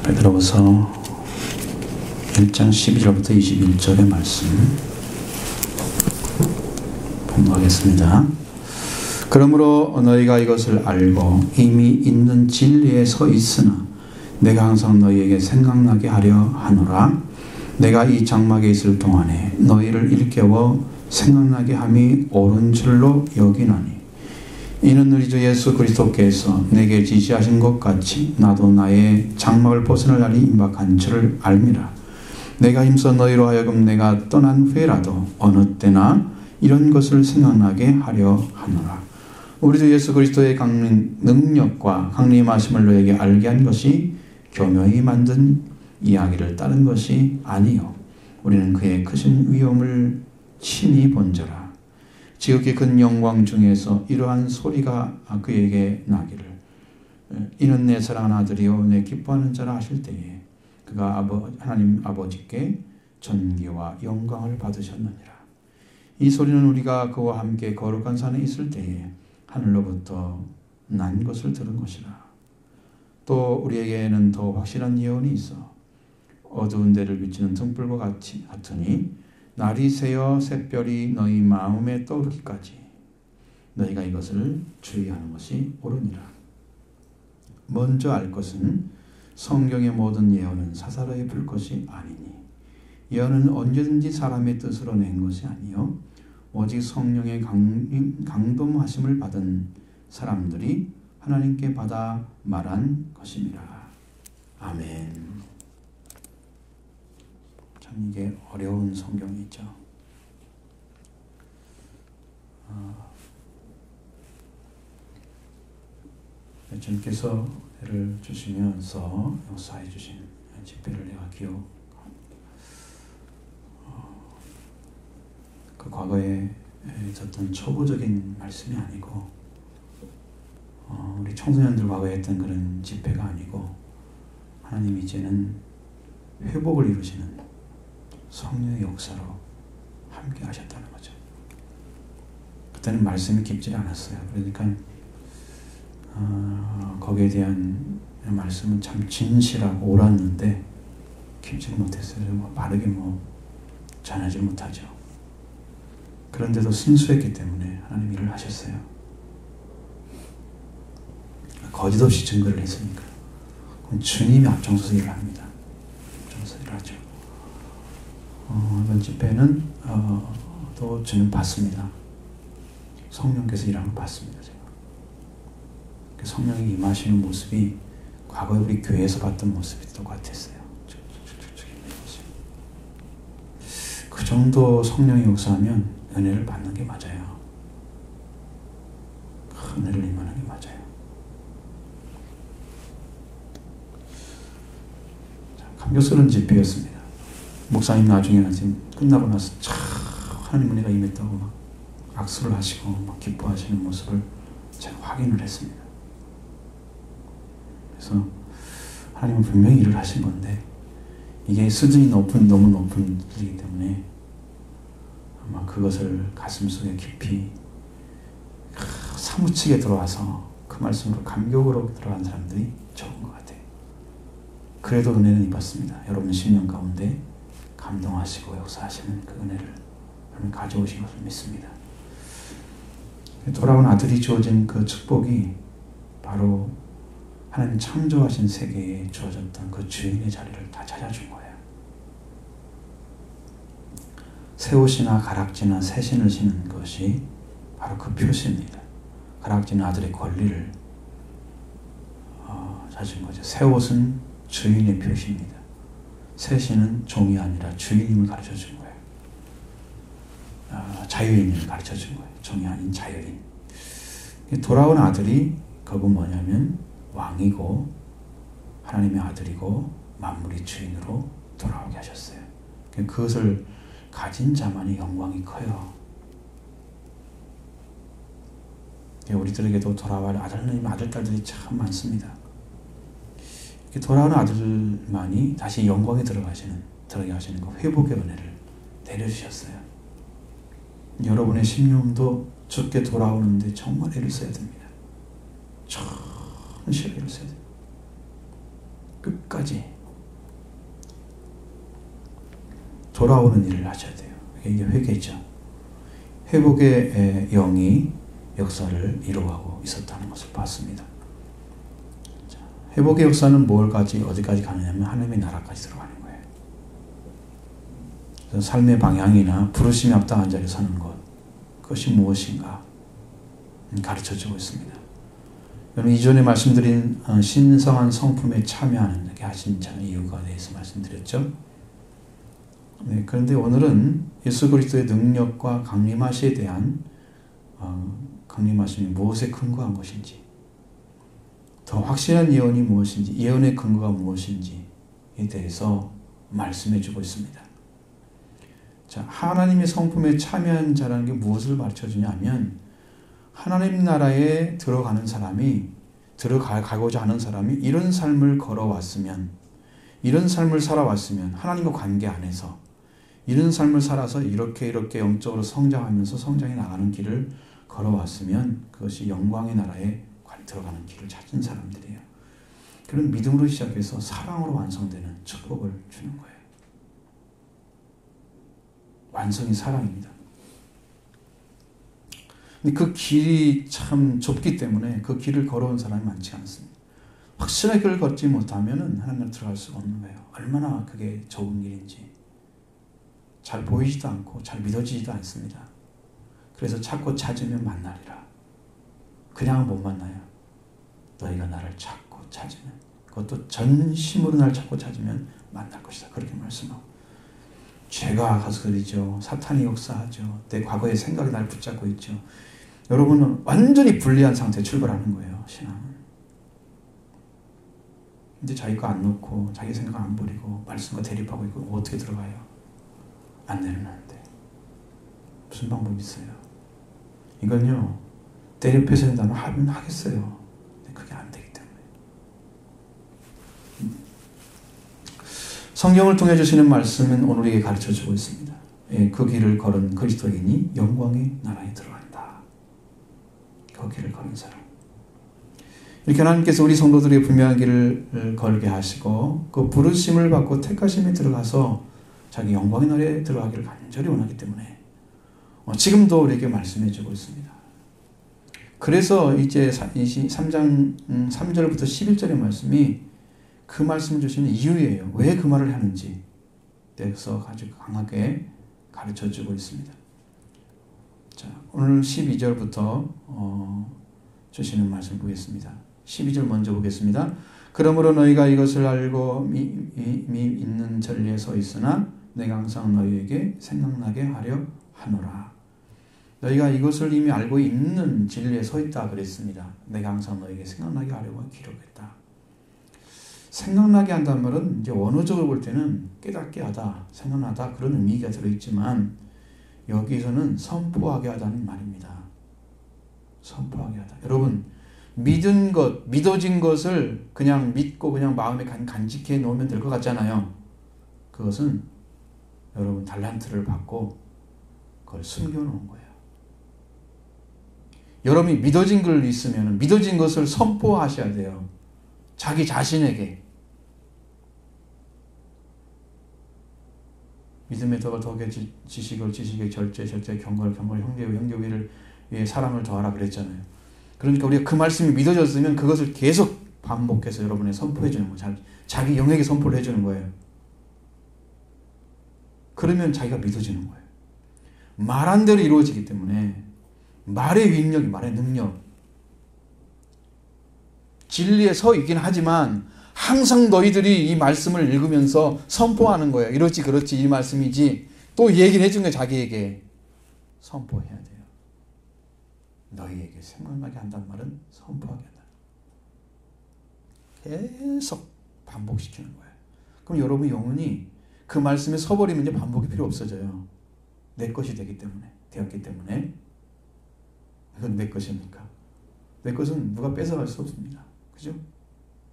베드로후서 1장 12절부터 21절의 말씀 봉독하겠습니다. 그러므로 너희가 이것을 알고 이미 있는 진리에 서 있으나 내가 항상 너희에게 생각나게 하려 하노라. 내가 이 장막에 있을 동안에 너희를 일깨워 생각나게 함이 옳은 줄로 여기노니 이는 우리 주 예수 그리스도께서 내게 지시하신 것 같이 나도 나의 장막을 벗어날 날이 임박한 줄을 알미라. 내가 힘써 너희로 하여금 내가 떠난 후에라도 어느 때나 이런 것을 생각나게 하려 하노라. 우리 주 예수 그리스도의 강림 능력과 강림하심을 너에게 알게 한 것이 교묘히 만든 이야기를 따른 것이 아니요 우리는 그의 크신 위엄을 친히 본저라. 지극히 큰 영광 중에서 이러한 소리가 그에게 나기를 이는 내 사랑하는 아들이요 내 기뻐하는 자라 하실 때에 그가 하나님 아버지께 존귀와 영광을 받으셨느니라. 이 소리는 우리가 그와 함께 거룩한 산에 있을 때에 하늘로부터 난 것을 들은 것이라. 또 우리에게는 더 확실한 예언이 있어 어두운 데를 비치는 등불과 같으니 날이 새어 샛별이 너희 마음에 떠오르기까지 너희가 이것을 주의하는 것이 옳으니라. 먼저 알 것은 성경의 모든 예언은 사사로이 불 것이 아니니 예언은 언제든지 사람의 뜻으로 낸 것이 아니요 오직 성령의 강동하심을 받은 사람들이 하나님께 받아 말한 것입니다. 아멘. 참 이게 어려운 성경이죠. 주님께서 애를 주시면서 역사해 주신 집회를 내가 그 과거에 있었던 초보적인 말씀이 아니고 우리 청소년들 과거에 했던 그런 집회가 아니고 하나님이 이제는 회복을 이루시는 성령의 역사로 함께 하셨다는 거죠. 그때는 말씀이 깊지 않았어요. 그러니까 거기에 대한 말씀은 참 진실하고 옳았는데 깊지는 못했어요. 바르게 전하지 못하죠. 그런데도 순수했기 때문에 하나님 일을 하셨어요. 거짓 없이 증거를 했으니까 그럼 주님이 앞장서서 일을 합니다. 앞장서서 일을 하죠. 이번 집회는 또 저는 봤습니다. 성령께서 일하는 걸 봤습니다. 제가. 성령이 임하시는 모습이 과거에 우리 교회에서 봤던 모습이 똑같았어요. 그 정도 성령이 역사하면 은혜를 받는 게 맞아요. 은혜를 임하는 게 맞아요. 감격스러운 집회였습니다. 목사님 나중에 지금 끝나고 나서 참 하나님 은혜가 임했다고 막 악수를 하시고 막 기뻐하시는 모습을 제가 확인을 했습니다. 그래서 하나님은 분명히 일을 하신 건데 이게 수준이 너무 높은 일이기 때문에 아마 그것을 가슴속에 깊이 사무치게 들어와서 그 말씀으로 감격으로 들어간 사람들이 적은 것 같아요. 그래도 은혜는 입었습니다. 여러분 10년 가운데 감동하시고 역사하시는 그 은혜를 여러분 가져오신 것을 믿습니다. 돌아온 아들이 주어진 그 축복이 바로 하나님 창조하신 세계에 주어졌던 그 주인의 자리를 다 찾아준 거예요. 새 옷이나 가락지나 새 신을 신은 것이 바로 그 표시입니다. 가락지는 아들의 권리를 찾은 거죠. 새 옷은 주인의 표시입니다. 새 신은 종이 아니라 주인임을 가르쳐 준 거예요. 자유인을 가르쳐 준 거예요. 종이 아닌 자유인. 돌아온 아들이 그건 뭐냐면 왕이고 하나님의 아들이고 만물의 주인으로 돌아오게 하셨어요. 그것을 가진 자만의 영광이 커요. 우리들에게도 돌아올 아들, 딸들이 참 많습니다. 돌아오는 아들만이 다시 영광에 들어가게 하시는 그 회복의 은혜를 내려주셨어요. 여러분의 심령도 죽게 돌아오는데 정말 애를 써야 됩니다. 천실히 애를 써야 됩니다. 끝까지 돌아오는 일을 하셔야 돼요. 이게 회개죠. 회복의 영이 역사를 이루어가고 있었다는 것을 봤습니다. 자, 회복의 역사는 어디까지 가느냐면 하나님의 나라까지 들어가는 거예요. 그래서 삶의 방향이나 부르심에 합당한 자리에 서는 것, 그것이 무엇인가 가르쳐주고 있습니다. 여러분, 이전에 말씀드린 신성한 성품에 참여하는 게 하신 이유가 대해서 말씀드렸죠. 네, 그런데 오늘은 예수 그리스도의 능력과 강림하심에 대한 강림하심이 무엇에 근거한 것인지, 더 확실한 예언이 무엇인지, 예언의 근거가 무엇인지에 대해서 말씀해 주고 있습니다. 자, 하나님의 성품에 참여한 자라는 게 무엇을 가르쳐 주냐면, 하나님 나라에 들어가는 사람이, 들어가고자 하는 사람이 이런 삶을 걸어왔으면, 이런 삶을 살아왔으면, 하나님과 관계 안에서 이런 삶을 살아서 이렇게 영적으로 성장하면서 성장해 나가는 길을 걸어왔으면 그것이 영광의 나라에 들어가는 길을 찾은 사람들이에요. 그런 믿음으로 시작해서 사랑으로 완성되는 축복을 주는 거예요. 완성이 사랑입니다. 근데 그 길이 참 좁기 때문에 그 길을 걸어온 사람이 많지 않습니다. 확실하게 그걸 걷지 못하면 하나님 들어갈 수가 없는 거예요. 얼마나 그게 좁은 길인지. 잘 보이지도 않고 잘 믿어지지도 않습니다. 그래서 찾고 찾으면 만나리라. 그냥 못 만나요. 너희가 나를 찾고 찾으면, 그것도 전심으로 나를 찾고 찾으면 만날 것이다. 그렇게 말씀하고, 죄가 가스리죠. 사탄이 역사하죠. 내 과거의 생각이 날 붙잡고 있죠. 여러분은 완전히 불리한 상태에 출발하는 거예요. 신앙은. 근데 자기 거 안 놓고 자기 생각 안 버리고 말씀과 대립하고 있고 어떻게 들어가요? 안 내려놓는데 무슨 방법이 있어요? 이건요, 대립해서 된다면 하면 하겠어요. 근데 그게 안 되기 때문에. 성경을 통해 주시는 말씀은 오늘 우리에게 가르쳐 주고 있습니다. 예, 그 길을 걸은 그리스도인이 영광의 나라에 들어간다. 그 길을 걸은 사람. 이렇게 하나님께서 우리 성도들에게 분명한 길을 걸게 하시고 그 부르심을 받고 택하심에 들어가서 자기 영광의 나라에 들어가기를 간절히 원하기 때문에 지금도 우리에게 말씀해 주고 있습니다. 그래서 이제 3장 3절부터 11절의 말씀이 그 말씀을 주시는 이유예요. 왜 그 말을 하는지 대해서 아주 강하게 가르쳐 주고 있습니다. 자, 오늘 12절부터 주시는 말씀 보겠습니다. 12절 먼저 보겠습니다. 그러므로 너희가 이것을 알고 이미 있는 진리에 서 있으나 내가 항상 너희에게 생각나게 하려 하노라. 너희가 이것을 이미 알고 있는 진리에 서 있다 그랬습니다. 내가 항상 너희에게 생각나게 하려고 기록했다. 생각나게 한다는 말은 이제 원어적으로 볼 때는 깨닫게 하다, 생각나다 그런 의미가 들어있지만 여기서는 선포하게 하다는 말입니다. 선포하게 하다. 여러분, 믿은 것, 믿어진 것을 그냥 믿고 그냥 마음에 간직해 놓으면 될 것 같잖아요. 그것은 여러분 달란트를 받고 그걸 숨겨놓은 거예요. 여러분이 믿어진 걸 있으면 믿어진 것을 선포하셔야 돼요. 자기 자신에게. 믿음의 덕을 덕에 지식을 절제 경걸 형제 위에 사랑을 더하라 그랬잖아요. 그러니까 우리가 그 말씀이 믿어졌으면 그것을 계속 반복해서 여러분에 선포해 주는 거예요. 자기 영에게 선포를 해주는 거예요. 그러면 자기가 믿어지는 거예요. 말한 대로 이루어지기 때문에 말의 윈력이 말의 능력, 진리에 서 있긴 하지만 항상 너희들이 이 말씀을 읽으면서 선포하는 거예요. 이렇지 그렇지 이 말씀이지. 또 얘기를 해준 거예요. 자기에게 선포해야 돼요. 너희에게 생각나게 한다는 말은 선포하게 한다. 계속 반복시키는 거예요. 그럼 여러분 영혼이 그 말씀에 서버리면 이제 반복이 필요 없어져요. 내 것이 되었기 때문에. 이건 내 것입니까? 내 것은 누가 뺏어갈 수 없습니다. 그죠?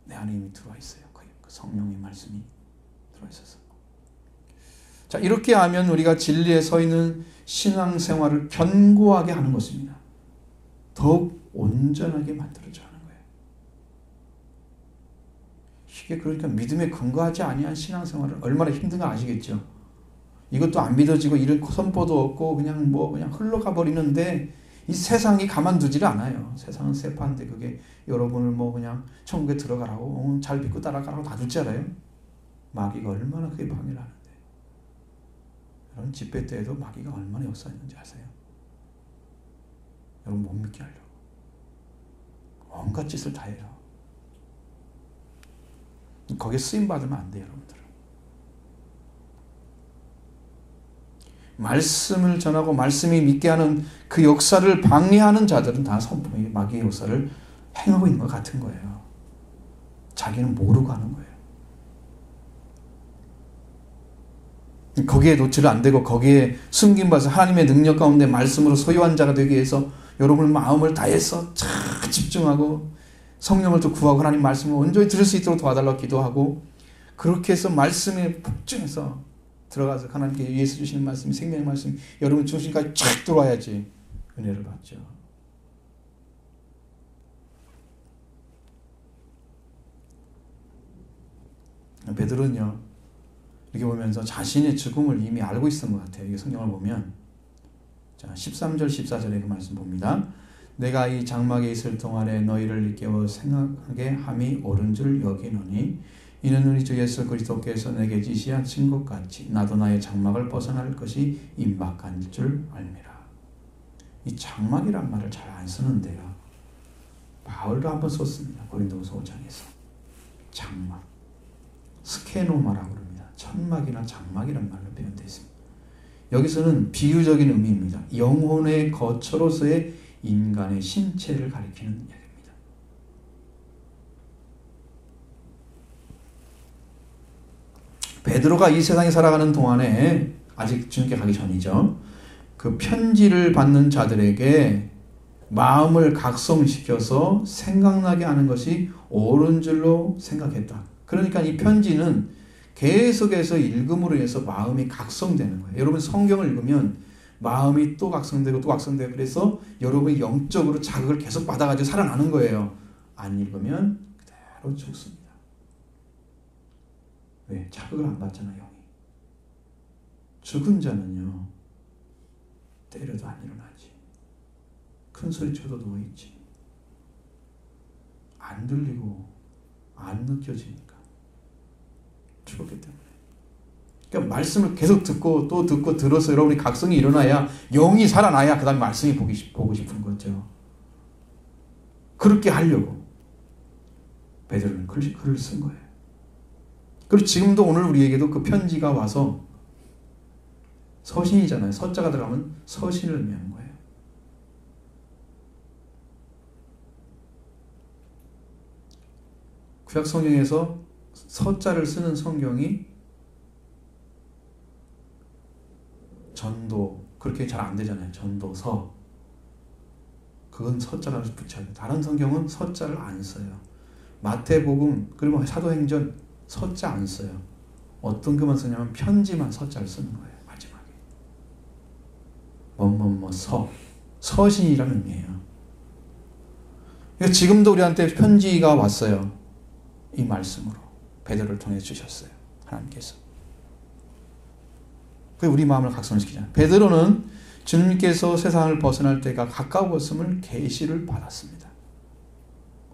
내 안에 이미 들어와 있어요. 그 성령의 말씀이 들어와 있어서. 자, 이렇게 하면 우리가 진리에 서 있는 신앙생활을 견고하게 하는 것입니다. 더욱 온전하게 만들어져 하는 거예요. 이게 그러니까 믿음에 근거하지 아니한 신앙생활은 얼마나 힘든가 아시겠죠? 이것도 안 믿어지고 이런 선포도 없고 그냥 흘러가 버리는데 이 세상이 가만두질 않아요. 세상은 세파인데 그게 여러분을 그냥 천국에 들어가라고 잘 믿고 따라가라고 놔둘 줄 알아요? 마귀가 얼마나 그게 방해를 하는데. 여러분 집회 때에도 마귀가 얼마나 역사했는지 아세요? 여러분 못 믿게 하려고 온갖 짓을 다 해요. 거기에 쓰임받으면 안 돼요, 여러분들. 말씀을 전하고 말씀이 믿게 하는 그 역사를 방해하는 자들은 다 선포의 마귀의 역사를 행하고 있는 것 같은 거예요. 자기는 모르고 하는 거예요. 거기에 노출 안 되고 거기에 숨김받아서 하나님의 능력 가운데 말씀으로 소유한 자가 되기 위해서 여러분의 마음을 다해서 잘 집중하고 성령을 또 구하고 하나님 말씀을 온전히 들을 수 있도록 도와달라고 기도하고 그렇게 해서 말씀에 폭증해서 들어가서 하나님께 위해서 주시는 말씀이 생명의 말씀이 여러분 중심까지 쫙 들어와야지 은혜를 받죠. 베드로는요 이렇게 보면서 자신의 죽음을 이미 알고 있었던 것 같아요. 이게 성경을 보면 자 13절 14절에 그 말씀 봅니다. 내가 이 장막에 있을 동안에 너희를 일깨워 생각하게 함이 옳은 줄 여기노니 이는 우리 주 예수 그리스도께서 내게 지시하신 것 같이 나도 나의 장막을 벗어날 것이 임박한 줄 알미라. 이 장막이란 말을 잘 안 쓰는데요. 바울도 한번 썼습니다. 고린도후서 5장에서. 장막. 스케노마라고 그럽니다. 천막이나 장막이란 말로 표현되어 있습니다. 여기서는 비유적인 의미입니다. 영혼의 거처로서의 인간의 신체를 가리키는 이야기입니다. 베드로가 이 세상에 살아가는 동안에 아직 주님께 가기 전이죠. 그 편지를 받는 자들에게 마음을 각성시켜서 생각나게 하는 것이 옳은 줄로 생각했다. 그러니까 이 편지는 계속해서 읽음으로 해서 마음이 각성되는 거예요. 여러분 성경을 읽으면 마음이 또 각성되고 또 각성되고 그래서 여러분이 영적으로 자극을 계속 받아가지고 살아나는 거예요. 안 읽으면 그대로 죽습니다. 왜? 자극을 안 받잖아요. 영이. 죽은 자는요. 때려도 안 일어나지. 큰 소리 쳐도 누워있지. 안 들리고 안 느껴지니까. 죽었기 때문에. 그러니까 말씀을 계속 듣고 또 듣고 들어서 여러분이 각성이 일어나야 영이 살아나야 그 다음에 말씀이 보고 싶은 거죠. 그렇게 하려고 베드로는 글을 쓴 거예요. 그리고 지금도 오늘 우리에게도 그 편지가 와서 서신이잖아요. 서자가 들어가면 서신을 의미하는 거예요. 구약 성경에서 서자를 쓰는 성경이 전도 그렇게 잘 안 되잖아요. 전도서 그건 서자를 붙여야 돼요. 다른 성경은 서자를 안 써요. 마태복음 그리고 사도행전 서자 안 써요. 어떤 것만 쓰냐면 편지만 서자를 쓰는 거예요. 마지막에 서신이라는 의미예요. 그러니까 지금도 우리한테 편지가 왔어요. 이 말씀으로 베드로를 통해 주셨어요. 하나님께서. 그게 우리 마음을 각성시키잖아요. 베드로는 주님께서 세상을 벗어날 때가 가까웠음을 계시를 받았습니다.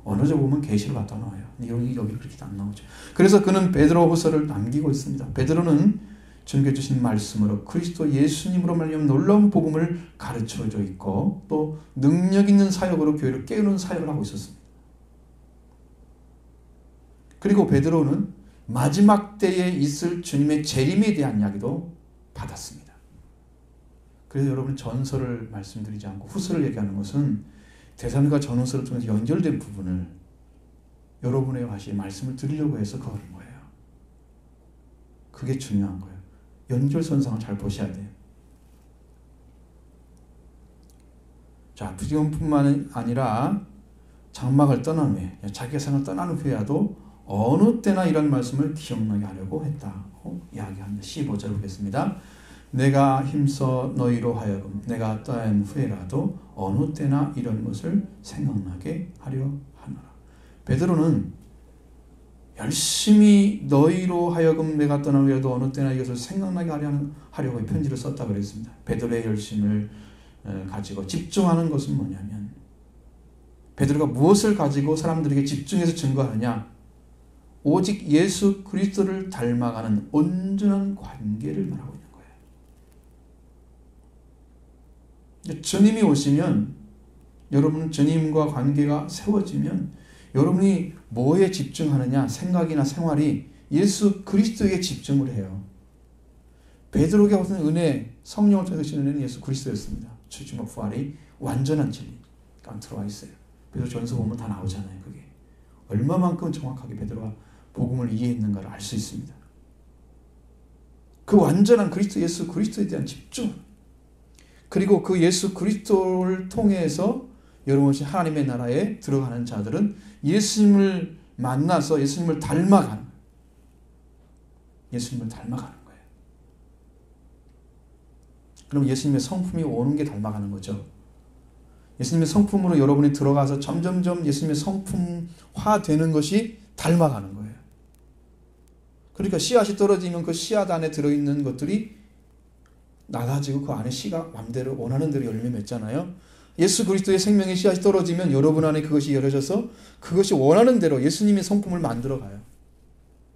어느 쪽 보면 계시를 갖다 놓아요. 여기 그렇게 안 나오죠. 그래서 그는 베드로후서를 남기고 있습니다. 베드로는 주님께 주신 말씀으로 그리스도 예수님으로 말미암아 놀라운 복음을 가르쳐져 있고 또 능력 있는 사역으로 교회를 깨우는 사역을 하고 있었습니다. 그리고 베드로는 마지막 때에 있을 주님의 재림에 대한 이야기도 받았습니다. 그래서 여러분 전서를 말씀드리지 않고 후서를 얘기하는 것은 대사님과 전후서를 통해서 연결된 부분을 여러분의 다시 말씀을 드리려고 해서 그런 거예요. 그게 중요한 거예요. 연결선상을 잘 보셔야 돼요. 자, 지금뿐만 아니라 장막을 떠난 후에 자기가 생을 떠난 후에라도 어느 때나 이런 말씀을 기억나게 하려고 했다고 이야기합니다. 15절 보겠습니다. 내가 힘써 너희로 하여금 내가 떠난 후에라도 어느 때나 이런 것을 생각나게 하려 하노라. 베드로는 열심히 너희로 하여금 내가 떠나더라도 어느 때나 이것을 생각나게 하려고 편지를 썼다 그랬습니다. 베드로의 열심을 가지고 집중하는 것은 뭐냐면, 베드로가 무엇을 가지고 사람들에게 집중해서 증거하느냐? 오직 예수 그리스도를 닮아가는 온전한 관계를 말하고 있는 거예요. 주님이 오시면, 여러분 주님과 관계가 세워지면 여러분이 뭐에 집중하느냐? 생각이나 생활이 예수 그리스도에게 집중을 해요. 베드로에게 얻은 은혜, 성령을 통해서 주신 은혜는 예수 그리스도였습니다. 죽음과 부활이 완전한 진리가 들어와 있어요. 베드로 전서 보면 다 나오잖아요. 그게 얼마만큼 정확하게 베드로가 복음을 이해했는가를 알 수 있습니다. 그 완전한 그리스도, 예수 그리스도에 대한 집중, 그리고 그 예수 그리스도를 통해서 여러분이 하나님의 나라에 들어가는 자들은 예수님을 만나서 예수님을 닮아가는 거예요. 예수님을 닮아가는 거예요. 그럼 예수님의 성품이 오는 게 닮아가는 거죠. 예수님의 성품으로 여러분이 들어가서 점점점 예수님의 성품화 되는 것이 닮아가는 거예요. 그러니까 씨앗이 떨어지면 그 씨앗 안에 들어있는 것들이 나가지고 그 안에 씨가 맘대로 원하는 대로 열매 맺잖아요. 예수 그리스도의 생명의 씨앗이 떨어지면 여러분 안에 그것이 열어져서 그것이 원하는 대로 예수님의 성품을 만들어가요.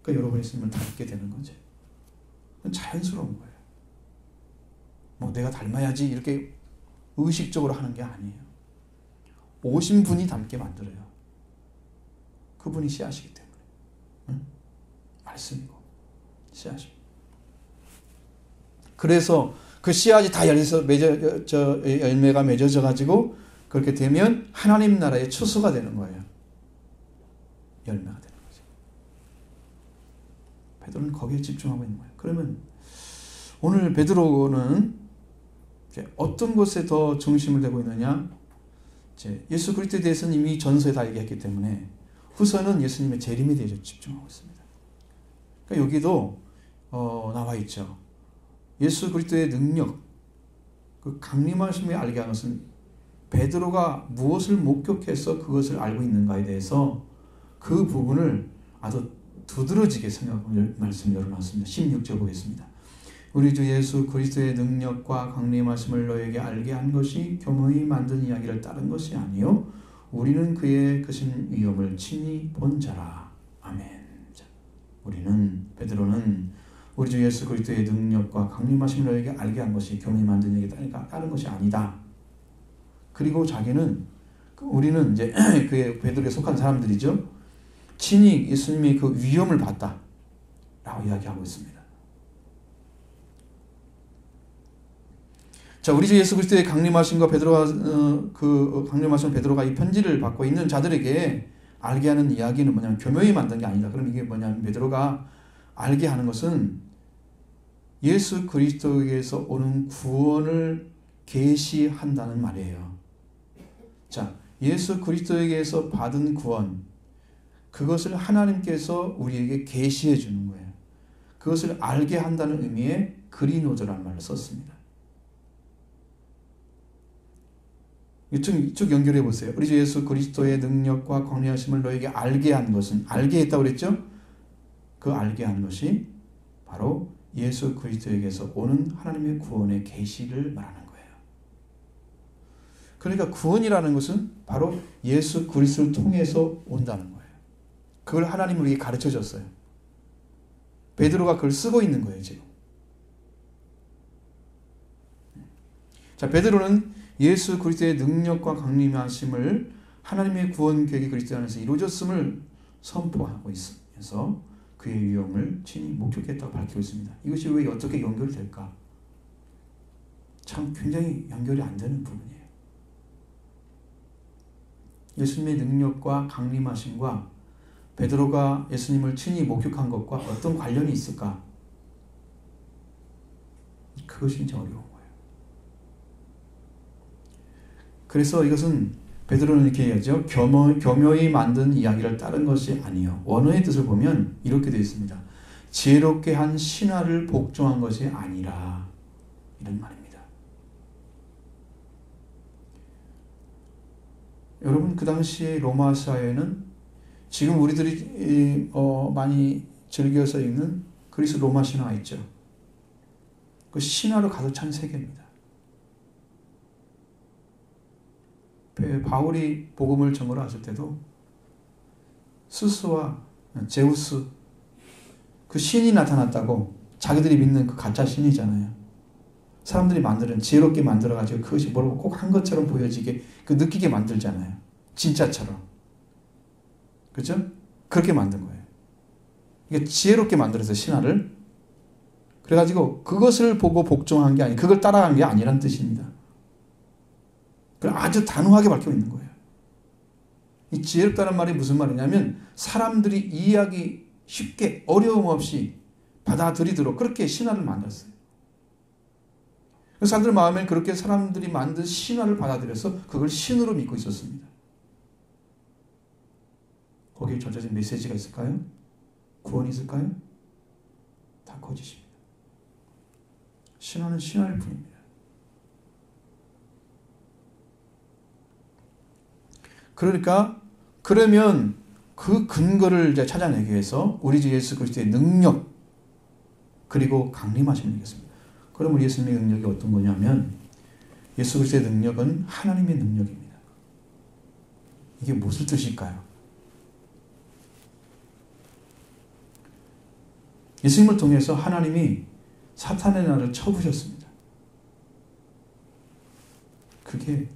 그러니까 여러분이 예수님을 닮게 되는 거죠. 그건 자연스러운 거예요. 뭐 내가 닮아야지 이렇게 의식적으로 하는 게 아니에요. 오신 분이 닮게 만들어요. 그분이 씨앗이기 때문에. 응? 말씀이고 씨앗이고. 그래서 그 씨앗이 다 열려서 열매가 맺어져 가지고 그렇게 되면 하나님 나라의 추수가 되는 거예요. 열매가 되는 거죠. 베드로는 거기에 집중하고 있는 거예요. 그러면 오늘 베드로는 어떤 것에 더 중심을 두고 있느냐? 예수 그리스도에 대해서는 이미 전서에 다 얘기했기 때문에 후서는 예수님의 재림에 대해서 집중하고 있습니다. 그러니까 여기도 나와 있죠. 예수 그리스도의 능력, 그 강림하심을 알게 하는 것은 베드로가 무엇을 목격해서 그것을 알고 있는가에 대해서 그 부분을 아주 두드러지게 생각하고 말씀을 열어놨습니다. 16절 보겠습니다. 우리 주 예수 그리스도의 능력과 강림하심을 너에게 알게 한 것이 교묘히 만든 이야기를 따른 것이 아니요 우리는 그의 크신 위엄을 친히 본 자라. 아멘. 우리는, 베드로는 우리 주 예수 그리스도의 능력과 강림하심을 너에게 알게 한 것이 교묘히 만든 이야기를 따른 것이 아니다. 그리고 자기는, 우리는 이제 그의 베드로에 속한 사람들이죠. 친히 예수님의 그 위엄을 봤다 라고 이야기하고 있습니다. 자, 우리 주 예수 그리스도의 강림하심과 베드로가 그 강림하신 베드로가 이 편지를 받고 있는 자들에게 알게 하는 이야기는 뭐냐면 교묘히 만든 게 아니다. 그럼 이게 뭐냐면 베드로가 알게 하는 것은 예수 그리스도에게서 오는 구원을 계시한다는 말이에요. 자, 예수 그리스도에게서 받은 구원, 그것을 하나님께서 우리에게 계시해 주는 거예요. 그것을 알게 한다는 의미의 그리노저라는 말을 썼습니다. 이쪽 연결해 보세요. 우리 주 예수 그리스도의 능력과 광대하심을 너에게 알게 한 것은, 알게 했다고 그랬죠? 그 알게 한 것이 바로 예수 그리스도에게서 오는 하나님의 구원의 계시를 말하는 거예요. 그러니까 구원이라는 것은 바로 예수 그리스도를 통해서 온다는 거예요. 그걸 하나님은 우리에게 가르쳐 줬어요. 베드로가 그걸 쓰고 있는 거예요, 지금. 자, 베드로는 예수 그리스도의 능력과 강림하심을 하나님의 구원 계획이 그리스도 안에서 이루어졌음을 선포하고 있으면서 그의 위엄을 친히 목격했다고 밝히고 있습니다. 이것이 왜 어떻게 연결이 될까? 참 굉장히 연결이 안 되는 부분이에요. 예수님의 능력과 강림하심과 베드로가 예수님을 친히 목격한 것과 어떤 관련이 있을까? 그것이 진짜 어려운 거예요. 그래서 이것은 베드로는 이렇게 얘기하죠. 교묘히 만든 이야기를 따른 것이 아니요. 원어의 뜻을 보면 이렇게 되어 있습니다. 지혜롭게 한 신화를 복종한 것이 아니라, 이런 말입니다. 여러분, 그 당시에 로마 사회는 지금 우리들이 많이 즐겨서 읽는 그리스 로마 신화 있죠. 그 신화로 가득 찬 세계입니다. 바울이 복음을 전하러 왔을 때도 스스와 제우스 그 신이 나타났다고 자기들이 믿는 그 가짜 신이잖아요. 사람들이 만드는 지혜롭게 만들어가지고 그것이 뭐라고 꼭 한 것처럼 보여지게 그 느끼게 만들잖아요. 진짜처럼. 그렇죠? 그렇게 만든 거예요. 이게 지혜롭게 만들어서 신화를 그래가지고 그것을 보고 복종한 게 아니 그걸 따라간 게 아니란 뜻입니다. 그걸 아주 단호하게 밝히고 있는 거예요. 이 지혜롭다는 말이 무슨 말이냐면 사람들이 이해하기 쉽게 어려움 없이 받아들이도록 그렇게 신화를 만들었어요. 사람들 마음에 그렇게 사람들이 만든 신화를 받아들여서 그걸 신으로 믿고 있었습니다. 거기에 전체적인 메시지가 있을까요? 구원이 있을까요? 다 거짓입니다. 신화는 신화일 뿐입니다. 그러면 그 근거를 이제 찾아내기 위해서 우리 주 예수 그리스도의 능력 그리고 강림하심을 얘기했습니다. 그럼 우리 예수님의 능력이 어떤 거냐면 예수 그리스도의 능력은 하나님의 능력입니다. 이게 무슨 뜻일까요? 예수님을 통해서 하나님이 사탄의 날을 쳐부셨습니다. 그게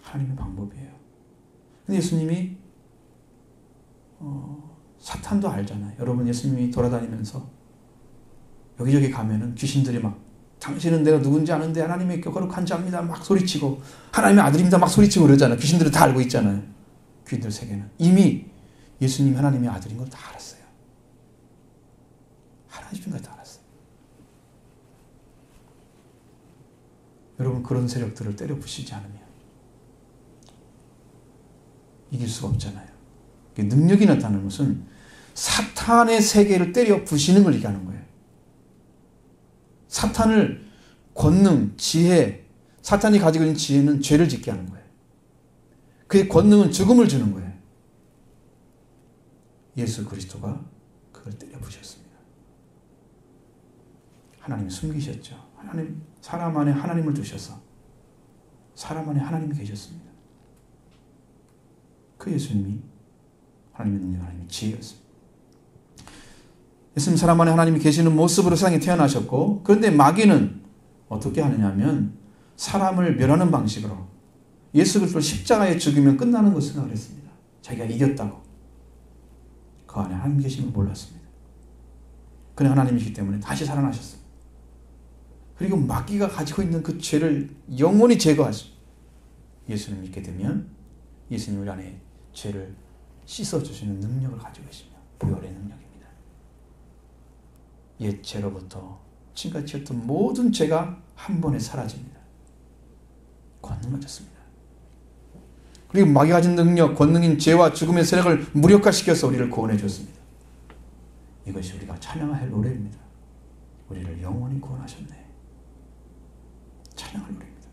하나님의 방법이에요. 근데 예수님이 사탄도 알잖아요. 여러분 예수님이 돌아다니면서 여기저기 가면은 귀신들이 막 당신은 내가 누군지 아는데 하나님의 거룩한 자입니다 막 소리치고 하나님의 아들입니다 막 소리치고 그러잖아요. 귀신들은 다 알고 있잖아요. 귀신들 세계는 이미 예수님이 하나님의 아들인 걸 다 알았어요. 하나님인 걸 다 알았어요. 여러분 그런 세력들을 때려 부시지 않으면 이길 수가 없잖아요. 능력이 나타나는 것은 사탄의 세계를 때려 부시는 걸 얘기하는 거예요. 사탄을 권능, 지혜, 사탄이 가지고 있는 지혜는 죄를 짓게 하는 거예요. 그의 권능은 죽음을 주는 거예요. 예수 그리스도가 그걸 때려 부셨습니다. 하나님이 숨기셨죠. 하나님, 사람 안에 하나님을 두셔서 사람 안에 하나님이 계셨습니다. 그 예수님이 하나님의 능력, 하나님의 지혜였습니다. 예수님 사람 안에 하나님이 계시는 모습으로 세상에 태어나셨고 그런데 마귀는 어떻게 하느냐면 사람을 멸하는 방식으로 예수 그리스도를 십자가에 죽이면 끝나는 것을 생각을 했습니다. 자기가 이겼다고. 그 안에 하나님 계심을 몰랐습니다. 그는 하나님이시기 때문에 다시 살아나셨어요. 그리고 마귀가 가지고 있는 그 죄를 영원히 제거하시고 예수를 믿게 되면 예수님 우리 안에 죄를 씻어주시는 능력을 가지고 계십니다. 보혈의 능력입니다. 옛 죄로부터 지금까지 지었던 모든 죄가 한 번에 사라집니다. 권능을 줬습니다. 그리고 마귀가 가진 능력, 권능인 죄와 죽음의 세력을 무력화시켜서 우리를 구원해 줬습니다. 이것이 우리가 찬양할 노래입니다. 우리를 영원히 구원하셨네. 찬양할 노래입니다.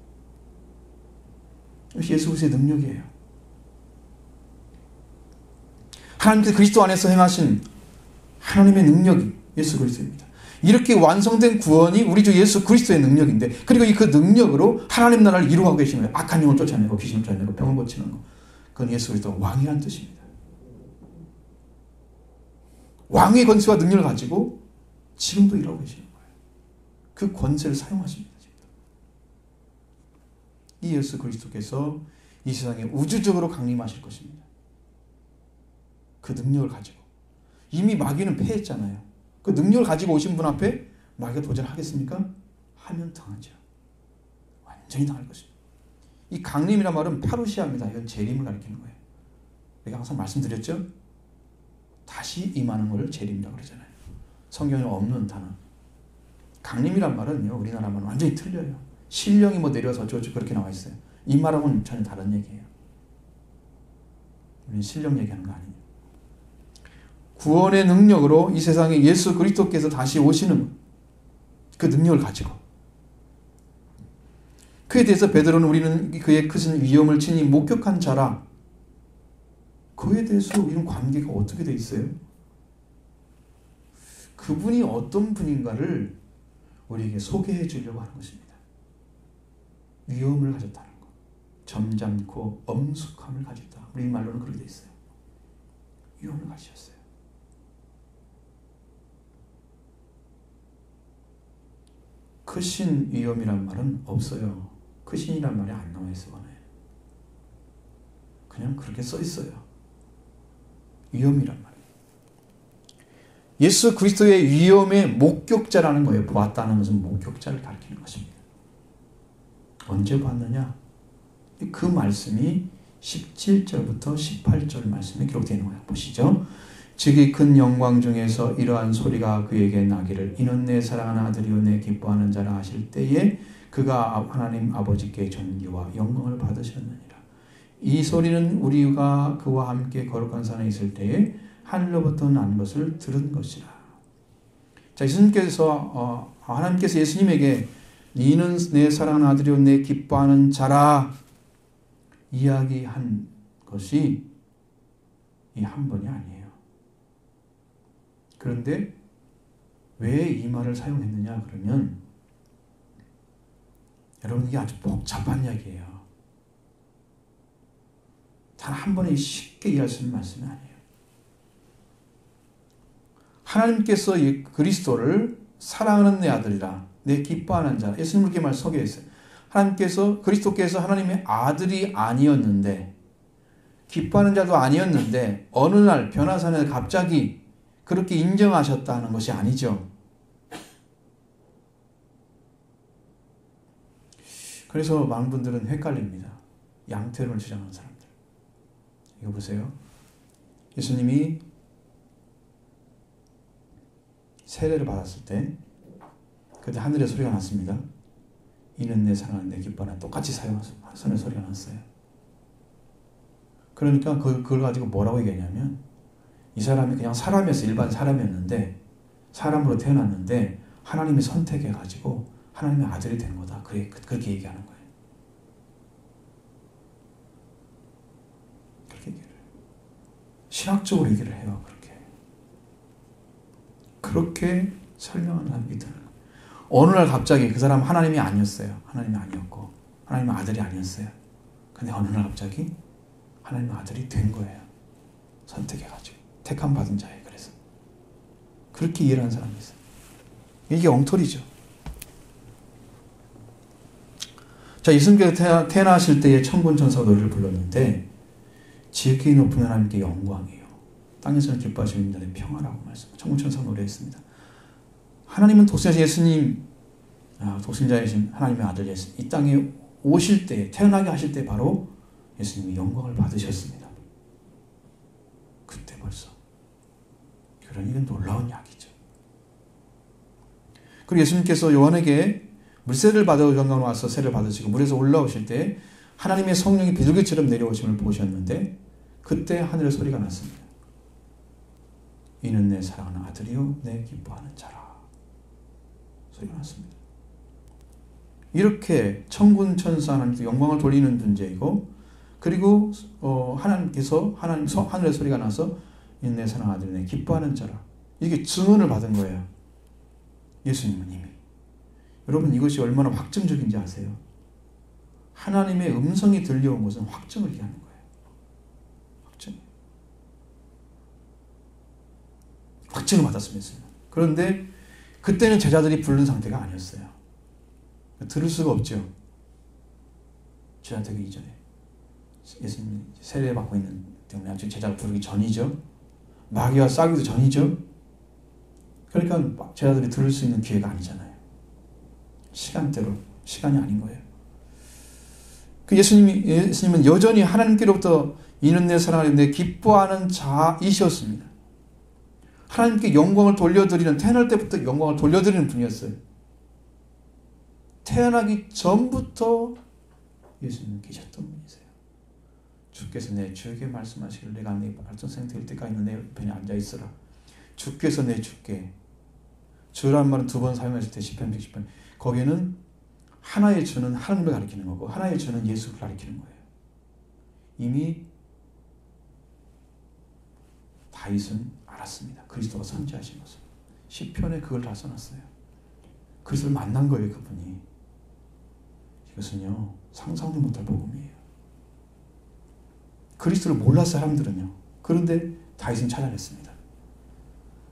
이것이 예수 그리스도의 능력이에요. 하나님께서 그리스도 안에서 행하신 하나님의 능력이 예수 그리스도입니다. 이렇게 완성된 구원이 우리 주 예수 그리스도의 능력인데 그리고 그 능력으로 하나님 나라를 이루어가고 계시는 거예요. 악한 영을 쫓아내고 귀신을 쫓아내고 병을 고치는 거. 그건 예수 그리스도 왕이라는 뜻입니다. 왕의 권세와 능력을 가지고 지금도 일하고 계시는 거예요. 그 권세를 사용하십니다. 이 예수 그리스도께서 이 세상에 우주적으로 강림하실 것입니다. 그 능력을 가지고 이미 마귀는 패했잖아요. 그 능력을 가지고 오신 분 앞에 마귀가 도전하겠습니까? 하면 당하죠. 완전히 당할 것입니다. 이 강림이란 말은 파루시아입니다. 이건 재림을 가리키는 거예요. 내가 항상 말씀드렸죠? 다시 임하는 것을 재림이라고 그러잖아요. 성경에 없는 단어. 강림이란 말은요, 우리나라 말은 완전히 틀려요. 신령이 내려서 어쩌고저쩌고 그렇게 나와 있어요. 이 말하고는 전혀 다른 얘기예요. 우리는 신령 얘기하는 거 아니에요. 구원의 능력으로 이 세상에 예수 그리스도께서 다시 오시는 그 능력을 가지고 그에 대해서 베드로는 우리는 그의 크신 위엄을 친히 목격한 자라 그에 대해서 우리는 관계가 어떻게 돼 있어요? 그분이 어떤 분인가를 우리에게 소개해 주려고 하는 것입니다. 위엄을 가졌다는 것. 점잖고 엄숙함을 가졌다. 우리 말로는 그렇게 돼 있어요. 위엄을 가지셨어요. 크신 위엄이란 말은 없어요. 크신이란 말이 안 나와 있어요. 그냥 그렇게 써 있어요. 위엄이란 말이에요. 예수 그리스도의 위엄의 목격자라는 거예요. 보았다는 것은 목격자를 가리키는 것입니다. 언제 봤느냐? 그 말씀이 17절부터 18절 말씀에 기록되는 거예요. 보시죠. 즉이 큰 영광 중에서 이러한 소리가 그에게 나기를 이는 내 사랑하는 아들이요 내 기뻐하는 자라 하실 때에 그가 하나님 아버지께 존귀와 영광을 받으셨느니라. 이 소리는 우리가 그와 함께 거룩한 산에 있을 때에 하늘로부터 난 것을 들은 것이라. 자, 예수님께서 하나님께서 예수님에게 이는 내 사랑하는 아들이요 내 기뻐하는 자라 이야기한 것이 이 한 번이 아니에요. 그런데 왜 이 말을 사용했느냐 그러면 여러분 이게 아주 복잡한 이야기예요. 단 한 번에 쉽게 이해할 수 있는 말씀이 아니에요. 하나님께서 이 그리스도를 사랑하는 내 아들이라 내 기뻐하는 자 예수님 그렇게 말 소개했어요. 하나님께서 그리스도께서 하나님의 아들이 아니었는데 기뻐하는 자도 아니었는데 어느 날 변화산에 갑자기 그렇게 인정하셨다는 것이 아니죠. 그래서 많은 분들은 헷갈립니다. 양태론을 주장하는 사람들. 이거 보세요. 예수님이 세례를 받았을 때 그때 하늘의 소리가 났습니다. 이는 내 사랑하는 내 기뻐하는 똑같이 선의 소리가 났어요. 그러니까 그걸 가지고 뭐라고 얘기하냐면 이 사람이 그냥 사람이었어요. 일반 사람이었는데 사람으로 태어났는데 하나님이 선택해가지고 하나님의 아들이 된 거다. 그렇게 얘기하는 거예요. 그렇게 얘기를 해요. 신학적으로 얘기를 해요. 그렇게 설명하는 사람이 있다는 거예요. 어느 날 갑자기 그 사람은 하나님이 아니었어요. 하나님이 아니었고 하나님의 아들이 아니었어요. 근데 어느 날 갑자기 하나님의 아들이 된 거예요. 선택해가지고 택함 받은 자예요. 그래서 그렇게 이해를 하는 사람이 있어요. 이게 엉터리죠. 자, 예수님께서 태어나실 때에 천군 천사가 노래를 불렀는데 지극히 높은 하나님께 영광이요 땅에서는 기뻐하시는 자들의 평화라고 말씀. 천군 천사가 노래했습니다. 하나님은 독생자신 예수님, 독생자이신 하나님의 아들 예수, 이 땅에 오실 때, 태어나게 하실 때 바로 예수님이 영광을 받으셨습니다. 그때 벌써. 그러니 이건 놀라운 이야기죠. 그리고 예수님께서 요한에게 물세를 받아 영광으로 와서 세를 받으시고 물에서 올라오실 때 하나님의 성령이 비둘기처럼 내려오심을 보셨는데 그때 하늘의 소리가 났습니다. 이는 내 사랑하는 아들이요 내 기뻐하는 자라. 소리가 났습니다. 이렇게 천군 천사 하나님께 영광을 돌리는 존재이고 그리고 하나님께서 하늘의 소리가 나서 이는 내 사랑하는 아들이 내 기뻐하는 자라. 이게 증언을 받은 거예요. 예수님은 이미. 여러분 이것이 얼마나 확증적인지 아세요? 하나님의 음성이 들려온 것은 확증을 얘기하는 거예요. 확증. 확증을 받았습니다. 그런데 그때는 제자들이 부른 상태가 아니었어요. 들을 수가 없죠. 제자 되기 이전에. 예수님이 세례받고 있는 때문에 아직 제자가 부르기 전이죠. 마귀와 싸우기도 전이죠. 그러니까 제자들이 들을 수 있는 기회가 아니잖아요. 시간이 아닌 거예요. 예수님은 여전히 하나님께로부터 이는 내 사랑하는 내 기뻐하는 자이셨습니다. 하나님께 영광을 돌려드리는, 태어날 때부터 영광을 돌려드리는 분이었어요. 태어나기 전부터 예수님은 계셨던 분이세요. 주께서 내 주에게 말씀하시기를 내가 네 발전생 될 때까지 내 편에 앉아있으라. 주께서 내 주께. 주라는 말은 두 번 사용했을 때 10편 110편. 거기에는 하나의 주는 하나님을 가리키는 거고 하나의 주는 예수를 가리키는 거예요. 이미 다윗은 알았습니다. 그리스도가 선지하신 것을. 시편에 그걸 다 써놨어요. 그리스도를 만난 거예요, 그분이. 이것은요, 상상도 못할 복음이에요. 그리스도를 몰랐어, 사람들은요. 그런데 다윗은 찾아냈습니다.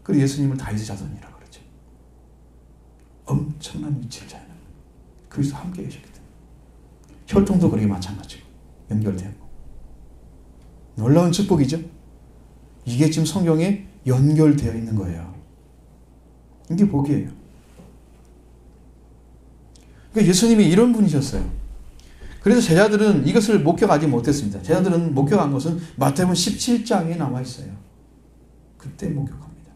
그리고 예수님을 다윗의 자손이라고 그러죠. 엄청난 위치를 잘 그리스도 함께 계셨기 때문에. 혈통도 그렇게 마찬가지고 연결되고. 놀라운 축복이죠. 이게 지금 성경에 연결되어 있는 거예요. 이게 복이에요. 그러니까 예수님이 이런 분이셨어요. 그래서 제자들은 이것을 목격하지 못했습니다. 제자들은 목격한 것은 마태복음 17장에 나와 있어요. 그때 목격합니다.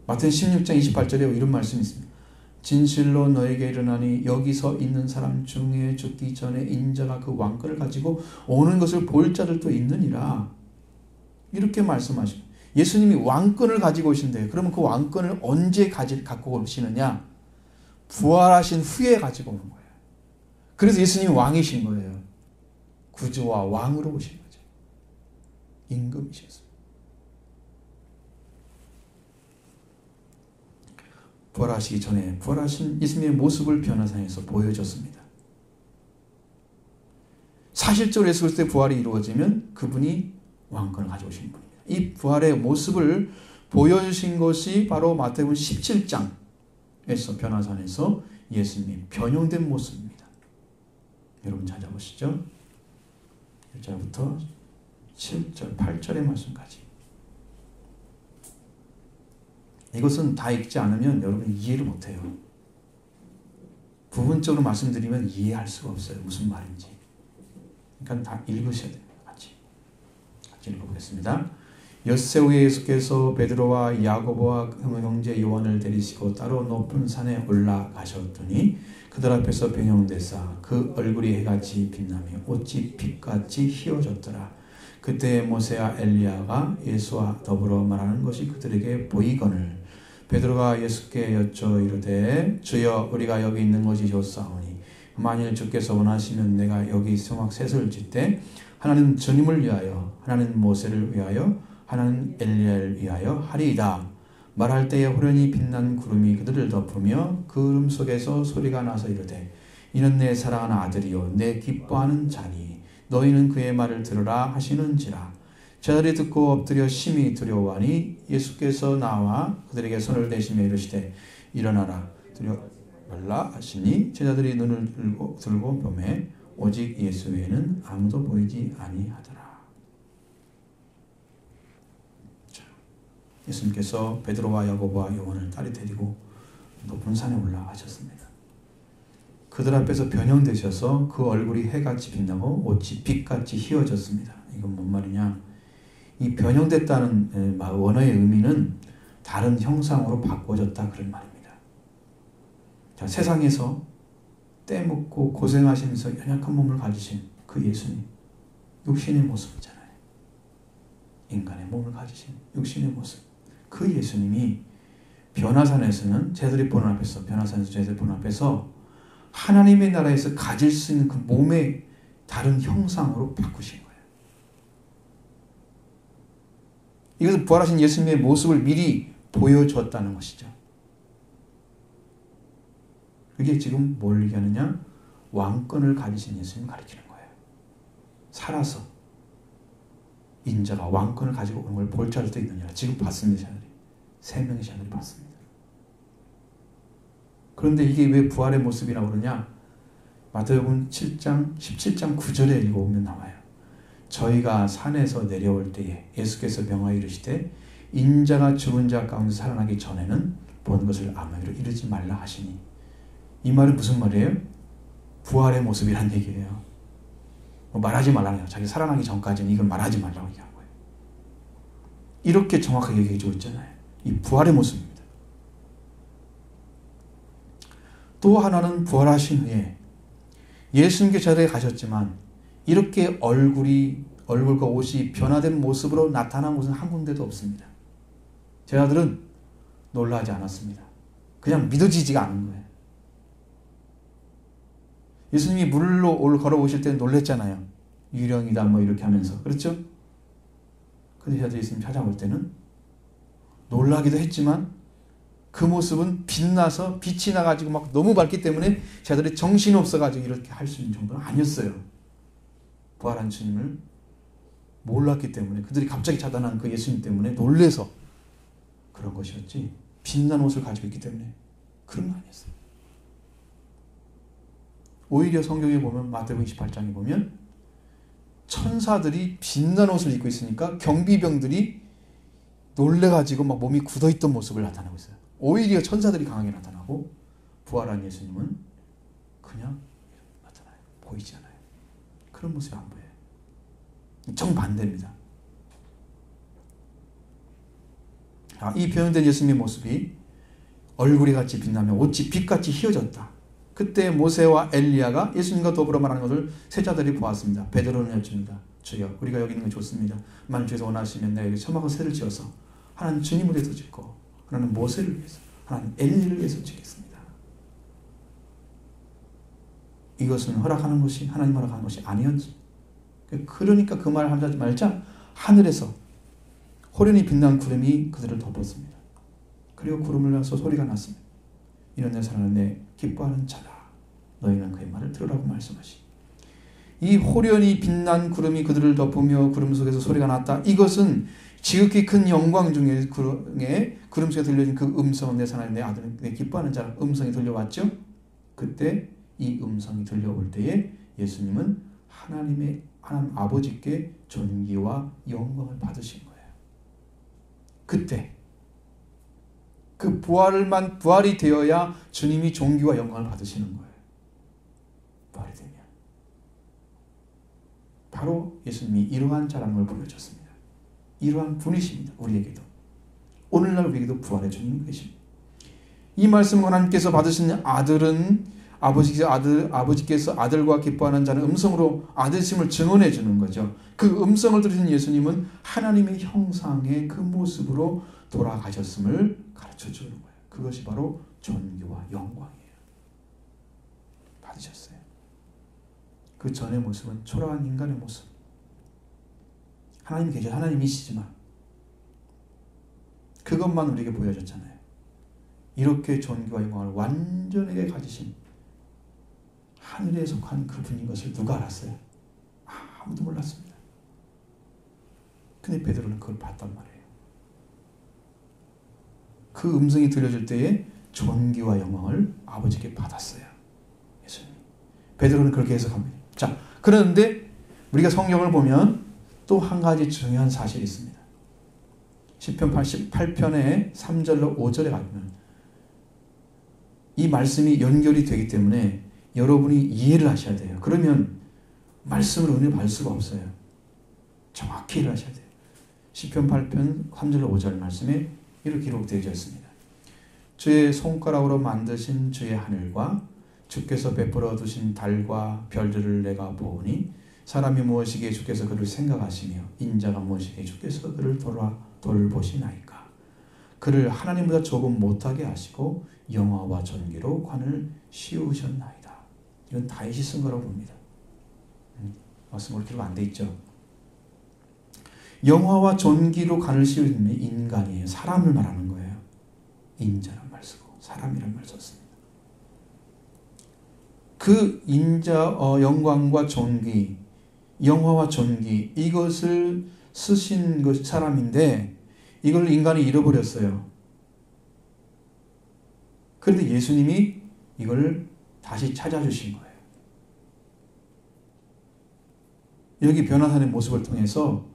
마태복음 16장 28절에 이런 말씀이 있습니다. 진실로 너에게 이르나니 여기 서 있는 사람 중에 죽기 전에 인자가 그 왕권을 가지고 오는 것을 볼 자들도 있느니라. 이렇게 말씀하시고 예수님이 왕권을 가지고 오신대요. 그러면 그 왕권을 언제 갖고 오시느냐? 부활하신 후에 가지고 오는 거예요. 그래서 예수님이 왕이신 거예요. 구주와 왕으로 오신 거죠. 임금이셨어요. 부활하시기 전에 부활하신 예수님의 모습을 변화산에서 보여줬습니다. 사실적으로 예수 그리스도의 부활이 이루어지면 그분이 왕권을 가져오신 분입니다. 이 부활의 모습을 보여주신 것이 바로 마태복음 17장에서 변화산에서 예수님이 변형된 모습입니다. 여러분 찾아보시죠. 1절부터 7절, 8절의 말씀까지. 이것은 다 읽지 않으면 여러분이 이해를 못해요. 부분적으로 말씀드리면 이해할 수가 없어요. 무슨 말인지. 그러니까 다 읽으셔야 돼요. 같이 읽어보겠습니다. 엿새 후에 예수께서 베드로와 야고보와 형제 요한을 데리시고 따로 높은 산에 올라가셨더니 그들 앞에서 변형되사 그 얼굴이 해같이 빛나며 옷이 빛같이 휘어졌더라. 그때 모세와 엘리야가 예수와 더불어 말하는 것이 그들에게 보이거늘 베드로가 예수께 여쭤 이르되 주여 우리가 여기 있는 것이 좋사오니 만일 주께서 원하시면 내가 여기 성막셋을 짓되 하나는 주님을 위하여 하나는 모세를 위하여 하나는 엘리야를 위하여 하리이다. 말할 때에 호련히 빛난 구름이 그들을 덮으며 그 구름 속에서 소리가 나서 이르되 이는 내 사랑하는 아들이요 내 기뻐하는 자니 너희는 그의 말을 들으라 하시는지라. 제자들이 듣고 엎드려 심히 두려워하니 예수께서 나와 그들에게 손을 대시며 이르시되 일어나라 두려워 말라 하시니 제자들이 눈을 들고 보매 오직 예수 외에는 아무도 보이지 아니하더라. 예수님께서 베드로와 야고보와 요한을 딸이 데리고 높은 산에 올라가셨습니다. 그들 앞에서 변형되셔서 그 얼굴이 해같이 빛나고 옷이 빛같이 휘어졌습니다. 이건 뭔 말이냐? 이 변형됐다는 원어의 의미는 다른 형상으로 바꿔졌다 그런 말입니다. 자, 세상에서 떼먹고 고생하시면서 연약한 몸을 가지신 그 예수님, 육신의 모습이잖아요. 인간의 몸을 가지신 육신의 모습. 그 예수님이 변화산에서는 제자들이 보는 앞에서 변화산에서 제자들이 보는 앞에서 하나님의 나라에서 가질 수 있는 그 몸의 다른 형상으로 바꾸신 거예요. 이것은 부활하신 예수님의 모습을 미리 보여줬다는 것이죠. 그게 지금 뭘 얘기하느냐? 왕권을 가지신 예수님을 가리키는 거예요. 살아서 인자가 왕권을 가지고 오는 걸 볼 자들도 있느냐. 지금 봤습니다. 자들이. 3명의 자들이 봤습니다. 그런데 이게 왜 부활의 모습이라고 그러냐? 마태복음 7장 17장 9절에 읽어보면 나와요. 저희가 산에서 내려올 때에 예수께서 명하여 이르시되 인자가 죽은 자 가운데 살아나기 전에는 본 것을 아무에게로 이르지 말라 하시니. 이 말은 무슨 말이에요? 부활의 모습이란 얘기예요. 말하지 말라는 거예요. 자기 살아나기 전까지는 이걸 말하지 말라고 얘기한 거예요. 이렇게 정확하게 얘기해주고 있잖아요. 이 부활의 모습입니다. 또 하나는 부활하신 후에 예수님께 자리에 가셨지만 이렇게 얼굴과 옷이 변화된 모습으로 나타난 곳은 한 군데도 없습니다. 제자들은 놀라지 않았습니다. 그냥 믿어지지가 않은 거예요. 예수님이 물로 걸어오실 때는 놀랬잖아요. 유령이다 뭐 이렇게 하면서. 그렇죠? 근데 제자들이 예수님 찾아올 때는 놀라기도 했지만 그 모습은 빛나서 빛이 나가지고 막 너무 밝기 때문에 제자들이 정신이 없어가지고 이렇게 할 수 있는 정도는 아니었어요. 부활한 주님을 몰랐기 때문에 그들이 갑자기 찾아난 그 예수님 때문에 놀래서 그런 것이었지 빛난 옷을 가지고 있기 때문에 그런 거 아니었어요. 오히려 성경에 보면 마태복음 28장에 보면 천사들이 빛난 옷을 입고 있으니까 경비병들이 놀래가지고 막 몸이 굳어있던 모습을 나타내고 있어요. 오히려 천사들이 강하게 나타나고 부활한 예수님은 그냥 나타나요. 보이지 않아요. 그런 모습이 안 보여요. 정반대입니다. 이 표현된 예수님의 모습이 얼굴이 같이 빛나며 옷이 빛같이 휘어졌다. 그때 모세와 엘리야가 예수님과 더불어 말하는 것을 세자들이 보았습니다. 베드로는 여쭙니다. 주여, 우리가 여기 있는 게 좋습니다. 만일 주께서 원하시면 내가 여기 처막을 새를 지어서 하나는 주님을 위해서 짓고 하나는 모세를 위해서 하나는 엘리를 위해서 짓겠습니다. 이것은 허락하는 것이 하나님 허락하는 것이 아니었지. 그러니까 그 말을 하지 말자 하늘에서 호련히 빛난 구름이 그들을 덮었습니다. 그리고 구름을 나서 소리가 났습니다. 이는 내 사랑하는 내 기뻐하는 자다. 너희는 그의 말을 들으라고 말씀하시. 이 호련히 빛난 구름이 그들을 덮으며 구름 속에서 소리가 났다. 이것은 지극히 큰 영광 중에 구름 속에 들려진 그 음성은 내 사랑하는 내 아들 내 기뻐하는 자라 음성이 들려왔죠. 그때 이 음성이 들려올 때에 예수님은 하나님 아버지께 존귀와 영광을 받으신 거예요. 그때 그 부활이 되어야 주님이 존귀와 영광을 받으시는 거예요. 부활이 되면 바로 예수님이 이러한 자랑을 보여줬습니다. 이러한 분이십니다. 우리에게도 오늘날 우리에게도 부활의 주님이 계십니다. 이 말씀을 하나님께서 받으신 아들은 아버지께서 아들과 기뻐하는 자는 음성으로 아들심을 증언해 주는 거죠. 그 음성을 들으신 예수님은 하나님의 형상의 그 모습으로 돌아가셨음을 가르쳐 주는 거예요. 그것이 바로 존귀와 영광이에요. 받으셨어요. 그 전의 모습은 초라한 인간의 모습. 하나님 계셔 하나님이시지만 그것만 우리에게 보여줬잖아요. 이렇게 존귀와 영광을 완전하게 가지신 하늘에 속한 그분인 것을 누가 알았어요? 아무도 몰랐습니다. 근데 베드로는 그걸 봤단 말이에요. 그 음성이 들려질 때에 존귀와 영광을 아버지께 받았어요. 예수님. 베드로는 그렇게 해석합니다. 자, 그런데 우리가 성경을 보면 또 한 가지 중요한 사실이 있습니다. 시편 88편의 3절로 5절에 가면 이 말씀이 연결이 되기 때문에 여러분이 이해를 하셔야 돼요. 그러면 말씀을 은혜받을 수가 없어요. 정확히 이해를 하셔야 돼요. 시편 8편 3절로 5절 말씀에 이렇게 기록되어 있습니다. 주의 손가락으로 만드신 주의 하늘과 주께서 베풀어 두신 달과 별들을 내가 보오니 사람이 무엇이기에 주께서 그를 생각하시며 인자가 무엇이기에 주께서 그를 돌보시나이까. 그를 하나님보다 조금 못하게 하시고 영화와 존귀로 관을 씌우셨나이다. 이건 다윗이 쓴 거라고 봅니다. 말씀으로 기록 안 돼 있죠. 영화와 존귀로 관을 씌우는 인간이에요. 사람을 말하는 거예요. 인자란 말 쓰고 사람이란 말 썼습니다. 그 인자 영광과 존귀, 영화와 존귀 이것을 쓰신 것 사람인데 이걸 인간이 잃어버렸어요. 그런데 예수님이 이걸 다시 찾아주신 거예요. 여기 변화산의 모습을 통해서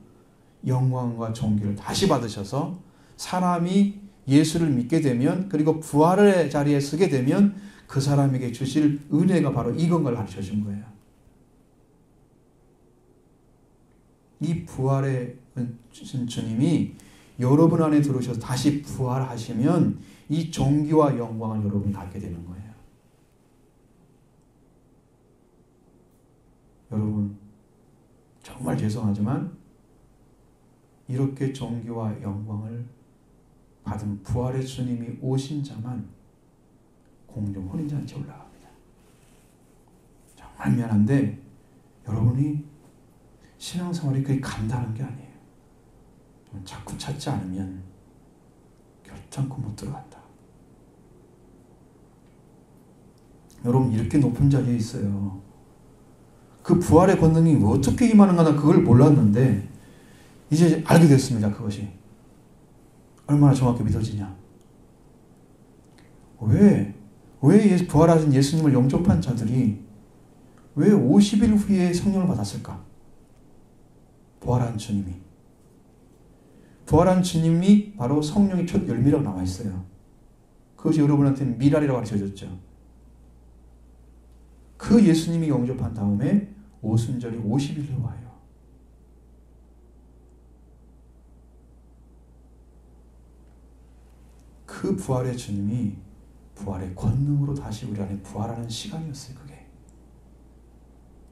영광과 존귀를 다시 받으셔서 사람이 예수를 믿게 되면 그리고 부활의 자리에 서게 되면 그 사람에게 주실 은혜가 바로 이건 걸 가르쳐 준 거예요. 이 부활의 주님이 여러분 안에 들어오셔서 다시 부활하시면 이 존귀와 영광을 여러분이 갖게 되는 거예요. 여러분 정말 죄송하지만 이렇게 존귀와 영광을 받은 부활의 주님이 오신 자만 공중 혼인잔치에 올라갑니다. 정말 미안한데 여러분이 신앙생활이 그렇게 간단한 게 아니에요. 자꾸 찾지 않으면 결단코 못 들어간다. 여러분, 이렇게 높은 자리에 있어요. 그 부활의 권능이 어떻게 임하는가 나 그걸 몰랐는데 이제 알게 됐습니다. 그것이 얼마나 정확히 믿어지냐. 왜 부활하신 예수님을 영접한 자들이 왜 50일 후에 성령을 받았을까? 부활한 주님이 바로 성령의 첫 열매라고 나와 있어요. 그것이 여러분한테는 미랄이라고 가르쳐졌죠. 그 예수님이 영접한 다음에 오순절이 50일 후에 와요. 그 부활의 주님이 부활의 권능으로 다시 우리 안에 부활하는 시간이었어요. 그게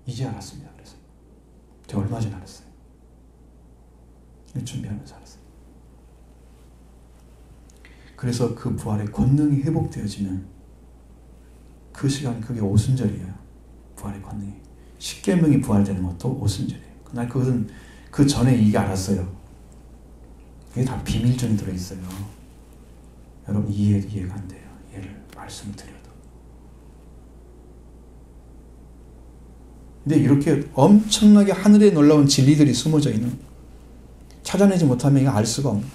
이제 알았습니다. 그래서 제가 얼마 전에 알았어요. 준비하면서 알았어요. 그래서 그 부활의 권능이 회복되어지면 그 시간, 그게 오순절이에요. 부활의 권능이. 십계명이 부활되는 것도 오순절이에요. 난 그것은 그 전에 이게 알았어요. 이게 다 비밀 중에 들어있어요. 여러분 이해가 안 돼요. 이해를 말씀을 드려도. 근데 이렇게 엄청나게 하늘에 놀라운 진리들이 숨어져 있는, 찾아내지 못하면 이거 알 수가 없는.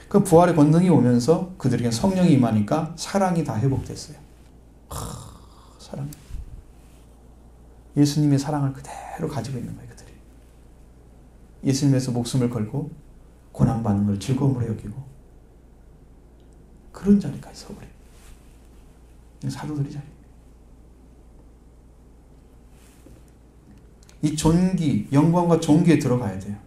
그 부활의 권능이 오면서 그들에게 성령이 임하니까 사랑이 다 회복됐어요. 사랑. 예수님의 사랑을 그대로 가지고 있는 거예요. 그들이. 예수님에서 목숨을 걸고 고난받는 걸 즐거움으로 여기고 그런 자리까지 서버려요. 사도들의 자리입니다. 이 존귀, 영광과 존귀에 들어가야 돼요.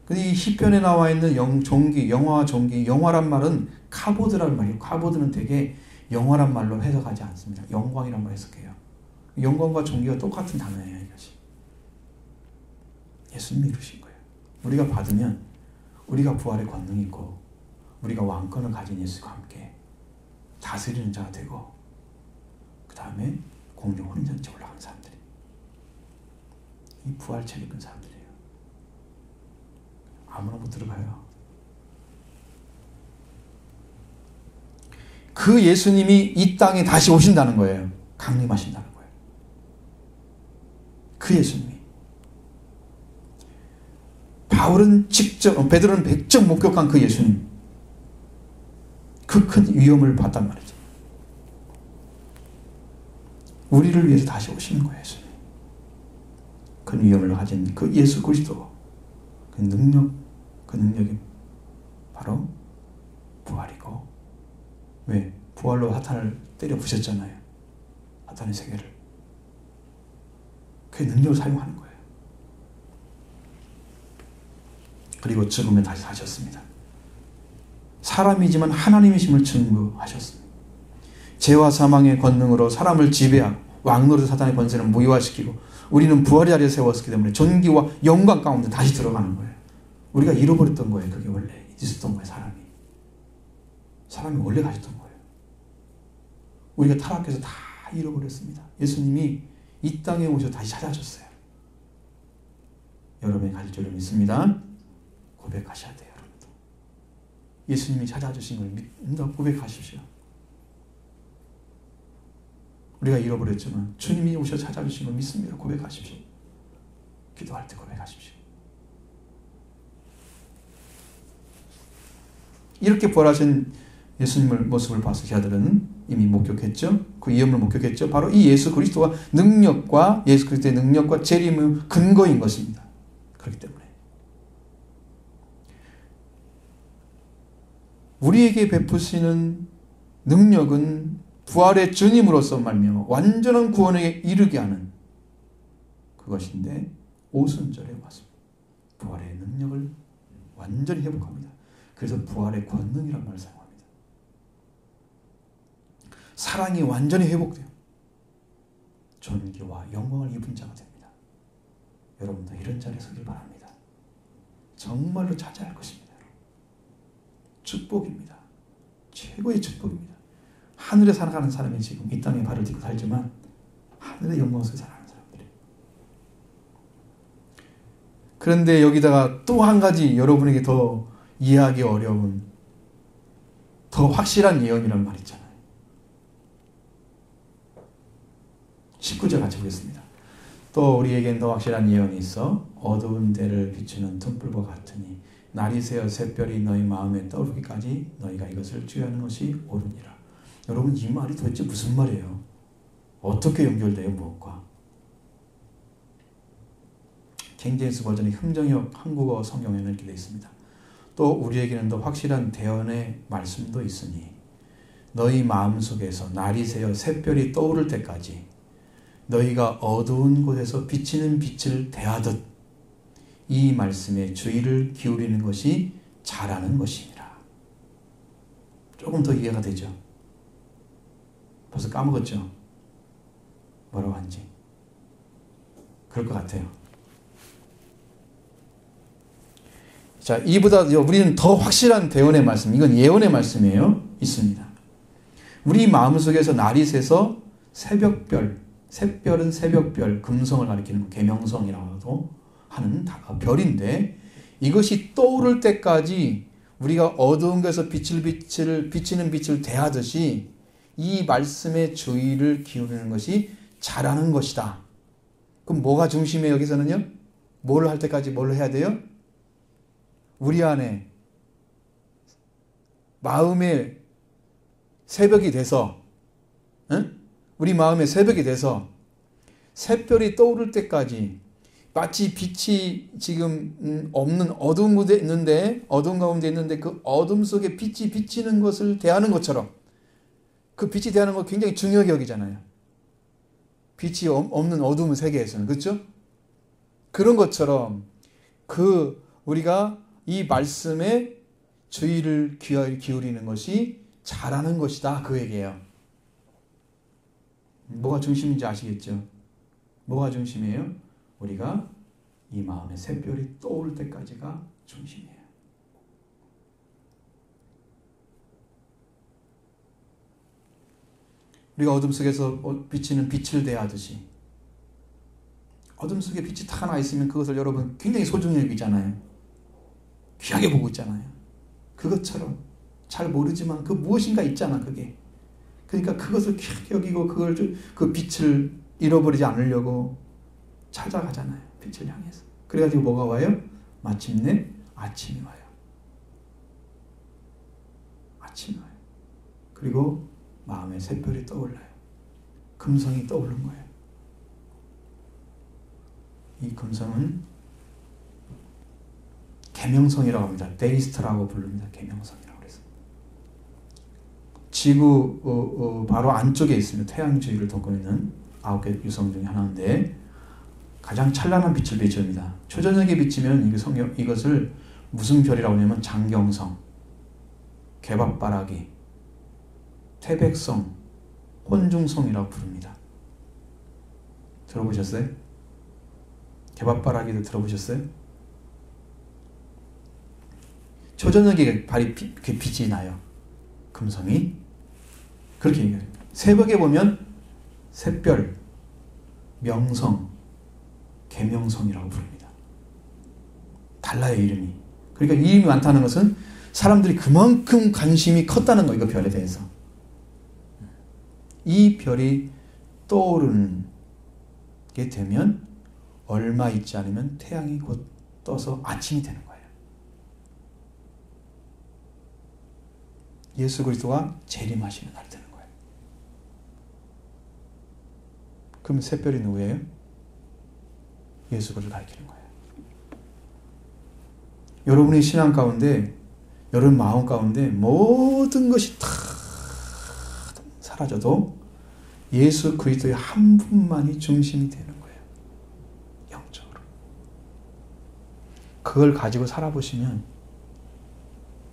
근데 이 시편에 나와 있는 존귀, 영화와 존귀, 영화란 말은 카보드라는 말이에요. 카보드는 되게 영화란 말로 해석하지 않습니다. 영광이란 말 해석해요. 영광과 존귀가 똑같은 단어예요. 이것이. 예수님이 이루신 거예요. 우리가 받으면 우리가 부활의 권능이 있고 우리가 왕권을 가진 예수와 함께 다스리는 자가 되고 그 다음에 공중 혼전체 올라가는 사람들이, 이 부활체를 입은 사람들이에요. 아무나 못 들어가요. 그 예수님이 이 땅에 다시 오신다는 거예요. 강림하신다는 거예요. 그 예수님이. 베드로는 직접 목격한 그 예수님. 그 큰 위험을 봤단 말이죠. 우리를 위해서 다시 오시는 거예요. 예수님. 큰 위험을 가진 그 예수 그리스도, 그 능력이 바로 부활이고, 왜? 부활로 사탄을 때려 부셨잖아요. 사탄의 세계를. 그 능력을 사용하는 거예요. 그리고 죽음에 다시 사셨습니다. 사람이지만 하나님이심을 증거하셨습니다. 죄와 사망의 권능으로 사람을 지배하고 왕노릇 사탄의 권세를 무효화시키고 우리는 부활의 자리에 세웠기 때문에 존귀와 영광 가운데 다시 들어가는 거예요. 우리가 잃어버렸던 거예요. 그게 원래 있었던 거예요. 사람이 원래 가졌던 거예요. 우리가 타락해서 다 잃어버렸습니다. 예수님이 이 땅에 오셔서 다시 찾아줬어요. 여러분이 가질 줄을 믿습니다. 고백하셔야 돼요. 여러분도. 예수님이 찾아주신 걸 믿는다 고백하십시오. 우리가 잃어버렸지만 주님이 오셔서 찾아주신 걸 믿습니다. 고백하십시오. 기도할 때 고백하십시오. 이렇게 부활하신 예수님의 모습을 봐서 제자들은 이미 목격했죠. 그 위험을 목격했죠. 바로 이 예수 그리스도와 예수 그리스도의 능력과 재림의 근거인 것입니다. 그렇기 때문에 우리에게 베푸시는 능력은 부활의 주님으로서 말미암아 완전한 구원에 이르게 하는 그것인데 오순절에 왔습니다. 부활의 능력을 완전히 회복합니다. 그래서 부활의 권능이라는 말을 사용합니다. 사랑이 완전히 회복돼요. 존귀와 영광을 입은 자가 됩니다. 여러분도 이런 자리에 서길 바랍니다. 정말로 찾아야 할 것입니다. 축복입니다. 최고의 축복입니다. 하늘에 살아가는 사람이 지금 이 땅에 발을 딛고 살지만 하늘의 영광 속에 살아가는 사람들이. 그런데 여기다가 또 한 가지 여러분에게 더 이해하기 어려운 더 확실한 예언이라는 말 있잖아요. 19절 같이 보겠습니다. 또 우리에겐 더 확실한 예언이 있어 어두운 데를 비추는 등불과 같으니 날이 새어 샛별이 너희 마음에 떠오르기까지 너희가 이것을 주의하는 것이 옳으니라. 여러분 이 말이 도대체 무슨 말이에요? 어떻게 연결돼요? 무엇과? 킹제임스 버전의 흥정역 한국어 성경에는 이렇게 되어 있습니다. 또 우리에게는 더 확실한 대언의 말씀도 있으니 너희 마음속에서 날이 새어 샛별이 떠오를 때까지 너희가 어두운 곳에서 비치는 빛을 대하듯 이 말씀에 주의를 기울이는 것이 잘하는 것이니라. 조금 더 이해가 되죠? 벌써 까먹었죠? 뭐라고 한지. 그럴 것 같아요. 자, 이보다 우리는 더 확실한 대언의 말씀, 이건 예언의 말씀이에요. 있습니다. 우리 마음속에서 날이 새서 새벽별, 샛별은 새벽별, 금성을 가리키는 계명성이라고도 하는 별인데 이것이 떠오를 때까지 우리가 어두운 곳에서 비치는 빛을 대하듯이 이 말씀에 주의를 기울이는 것이 잘하는 것이다. 그럼 뭐가 중심이에요? 여기서는요? 뭘 할 때까지 뭘 해야 돼요? 우리 안에 마음의 새벽이 돼서 우리 마음의 새벽이 돼서 샛별이 떠오를 때까지 마치 빛이 지금 없는 어두운 곳에 있는데 어두운 가운데 있는데 그 어둠 속에 빛이 비치는 것을 대하는 것처럼 그 빛이 대하는 거 굉장히 중요하게 여기잖아요. 빛이 없는 어두운 세계에서는 그렇죠? 그런 것처럼 우리가 이 말씀에 주의를 기울이는 것이 잘하는 것이다. 그 얘기예요. 뭐가 중심인지 아시겠죠? 뭐가 중심이에요? 우리가 이 마음의 샛별이 떠오를 때까지가 중심이에요. 우리가 어둠 속에서 비치는 빛을 대하듯이 어둠 속에 빛이 딱 하나 있으면 그것을 여러분 굉장히 소중히 여기잖아요. 귀하게 보고 있잖아요. 그것처럼 잘 모르지만 그 무엇인가 있잖아 그게. 그러니까 그것을 귀하게 여기고 그 빛을 잃어버리지 않으려고 찾아가잖아요. 빛을 향해서. 그래가지고 뭐가 와요? 마침내 아침이 와요. 아침이 와요. 그리고 마음에 샛별이 떠올라요. 금성이 떠오른 거예요. 이 금성은 계명성이라고 합니다. 데이스트라고 부릅니다. 계명성이라고 그래서 지구 바로 안쪽에 있습니다. 태양 주위를 돕고 있는 9개 유성 중에 하나인데 가장 찬란한 빛을 비춥니다. 초저녁에 비치면 이것을 무슨 별이라고 하냐면 장경성, 개밥바라기, 태백성, 혼중성이라고 부릅니다. 들어보셨어요? 개밥바라기도 들어보셨어요? 초저녁에 빛이 나요. 금성이. 그렇게 얘기해요. 새벽에 보면 샛별, 명성, 계명성이라고 부릅니다. 달라요, 이름이. 그러니까 이름이 많다는 것은 사람들이 그만큼 관심이 컸다는 거예요, 이 별에 대해서. 이 별이 떠오르게 되면 얼마 있지 않으면 태양이 곧 떠서 아침이 되는 거예요. 예수 그리스도가 재림하시는 날이 되는 거예요. 그럼 샛별이 누구예요? 예수 그리스도를 가리키는 거예요. 여러분의 신앙 가운데, 여러분 마음 가운데 모든 것이 다 사라져도 예수 그리스도의 한 분만이 중심이 되는 거예요. 영적으로. 그걸 가지고 살아보시면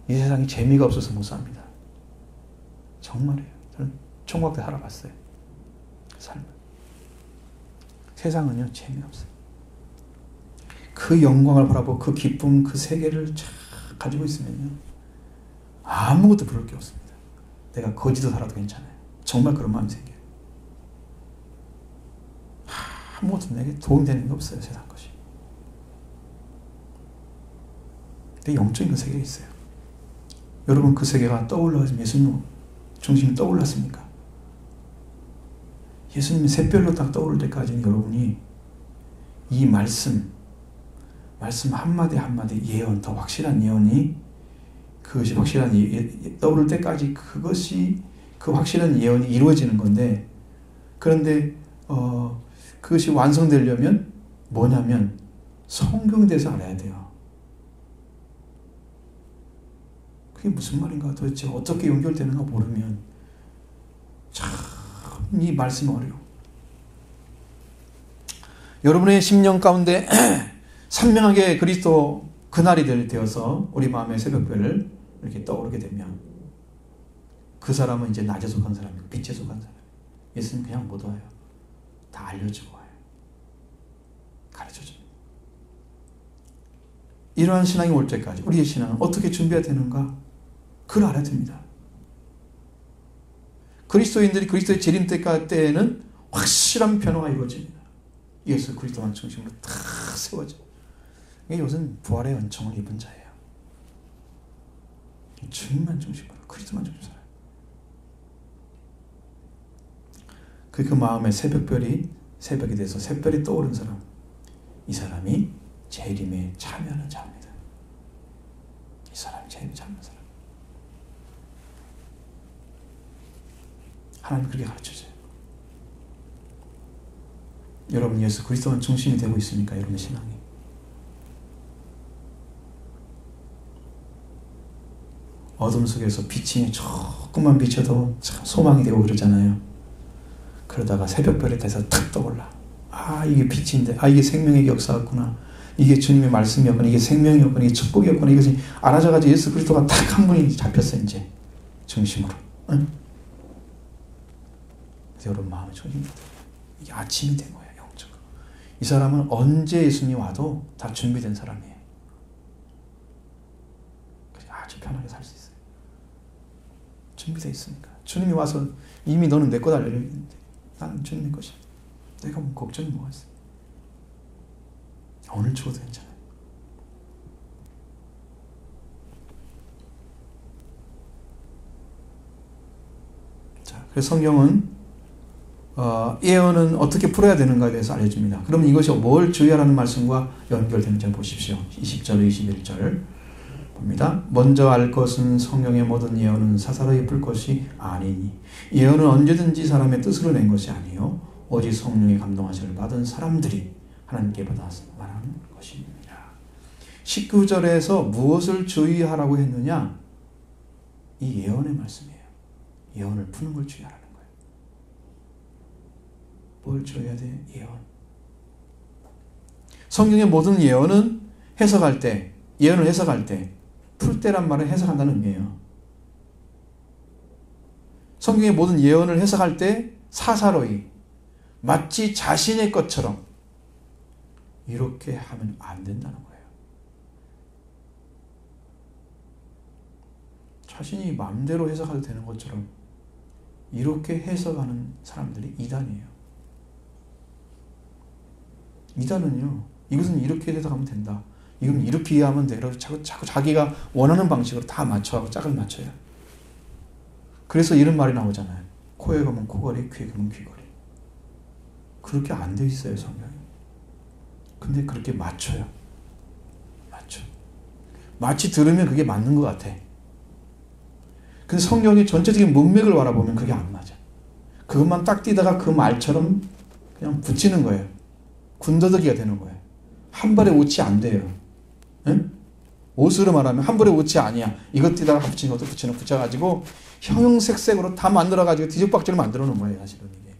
이 세상이 재미가 없어서 못 삽니다. 정말이에요. 저는 총각 때 살아봤어요. 삶을. 세상은요, 재미없어요. 그 영광을 바라보고 그 기쁨, 그 세계를 쫙 가지고 있으면요, 아무것도 부를 게 없습니다. 내가 거지도 살아도 괜찮아요. 정말 그런 마음이 생겨요. 아무것도 내게 도움되는 게 없어요, 세상 것이. 영적인 그 세계가 있어요. 여러분 그 세계가 떠올라서 예수님 중심이 떠올랐습니까? 예수님이 샛별로 딱 떠오를 때까지는 여러분이 이 말씀 한마디 한마디 예언, 더 확실한 예언이 그것이 확실한 떠오를 때까지 그 확실한 예언이 이루어지는 건데, 그런데 그것이 완성되려면 뭐냐면 성경에 대해서 알아야 돼요. 그게 무슨 말인가 도대체 어떻게 연결되는가 모르면 참 이 말씀이 어려워. 여러분의 심령 가운데 선명하게 그리스도 그날이 되어서 우리 마음의 새벽별을 이렇게 떠오르게 되면 그 사람은 이제 낮에 속한 사람이고 빛에 속한 사람. 예수님 그냥 못 와요. 다 알려주고 와요. 가르쳐줍니다. 이러한 신앙이 올 때까지 우리의 신앙은 어떻게 준비해야 되는가? 그걸 알아야 됩니다. 그리스도인들이 그리스도의 재림 때에는 확실한 변화가 이루어집니다. 예수 그리스도만 중심으로 다 세워져. 이것은 부활의 은총을 입은 자예요. 주님만 중심으로, 그리스도만 중심으로. 그 마음에 새벽이 돼서 새별이 떠오른 사람, 이 사람이 재림에 참여하는 자입니다. 이 사람이 재림에 참여하는 사람. 하나님 그렇게 가르쳐줘요. 여러분 예수 그리스도만 중심이 되고 있습니까? 여러분의 신앙이. 어둠 속에서 빛이 조금만 비춰도 참 소망이 되고 그러잖아요. 그러다가 새벽별에 대해서 탁 떠올라. 아 이게 빛인데, 아 이게 생명의 역사였구나, 이게 주님의 말씀이었구나, 이게 생명이었구나, 이게 축복이었구나, 이것이 알아져가지고 예수 그리스도가 딱 한 분이 잡혔어 이제 중심으로. 응? 그래서 여러분 마음의 중심이 이게 아침이 된 거예요. 영적으로. 이 사람은 언제 예수님이 와도 다 준비된 사람이에요. 그래서 아주 편하게 살 수 있어요. 준비되어 있으니까. 주님이 와서 이미 너는 내 것 알려줬는데 나는 주님의 것이야. 내가 뭐 걱정이 뭐가 있어. 오늘 죽어도 괜찮아요. 자, 그래서 성경은 예언은 어떻게 풀어야 되는가에 대해서 알려줍니다. 그러면 이것이 뭘 주의하라는 말씀과 연결되는지 보십시오. 20절, 21절 봅니다. 먼저 알 것은 성경의 모든 예언은 사사로이 풀 것이 아니니 예언은 언제든지 사람의 뜻으로 낸 것이 아니요 오직 성령의 감동하심을 받은 사람들이 하나님께 받아서 말하는 것입니다. 19절에서 무엇을 주의하라고 했느냐? 이 예언의 말씀이에요. 예언을 푸는 걸 주의하라는 거예요. 뭘 주의해야 돼? 예언. 성경의 모든 예언은 예언을 해석할 때 풀 때란 말은 해석한다는 의미예요. 성경의 모든 예언을 해석할 때 사사로이 마치 자신의 것처럼 이렇게 하면 안 된다는 거예요. 자신이 마음대로 해석해도 되는 것처럼 이렇게 해석하는 사람들이 이단이에요. 이단은요, 이것은 이렇게 해석하면 된다, 이건 이렇게 이해하면 돼, 이러고 자꾸 자기가 원하는 방식으로 다 맞춰하고 짝을 맞춰요. 그래서 이런 말이 나오잖아요. 코에 가면 코걸이, 귀에 가면 귀걸이. 그렇게 안 돼 있어요, 성경이. 근데 그렇게 맞춰요. 마치 들으면 그게 맞는 것 같아. 근데 성경의 전체적인 문맥을 바라보면 그게 안 맞아. 그것만 딱 띄다가 그 말처럼 그냥 붙이는 거예요. 군더더기가 되는 거예요. 한 벌에 옷이 안 돼요. 응? 옷으로 말하면 한 벌에 옷이 아니야. 이것 띄다가 붙이는 것도 붙여가지고 형형색색으로 다 만들어가지고 뒤죽박죽을 만들어 놓은 거예요, 사실은 이게.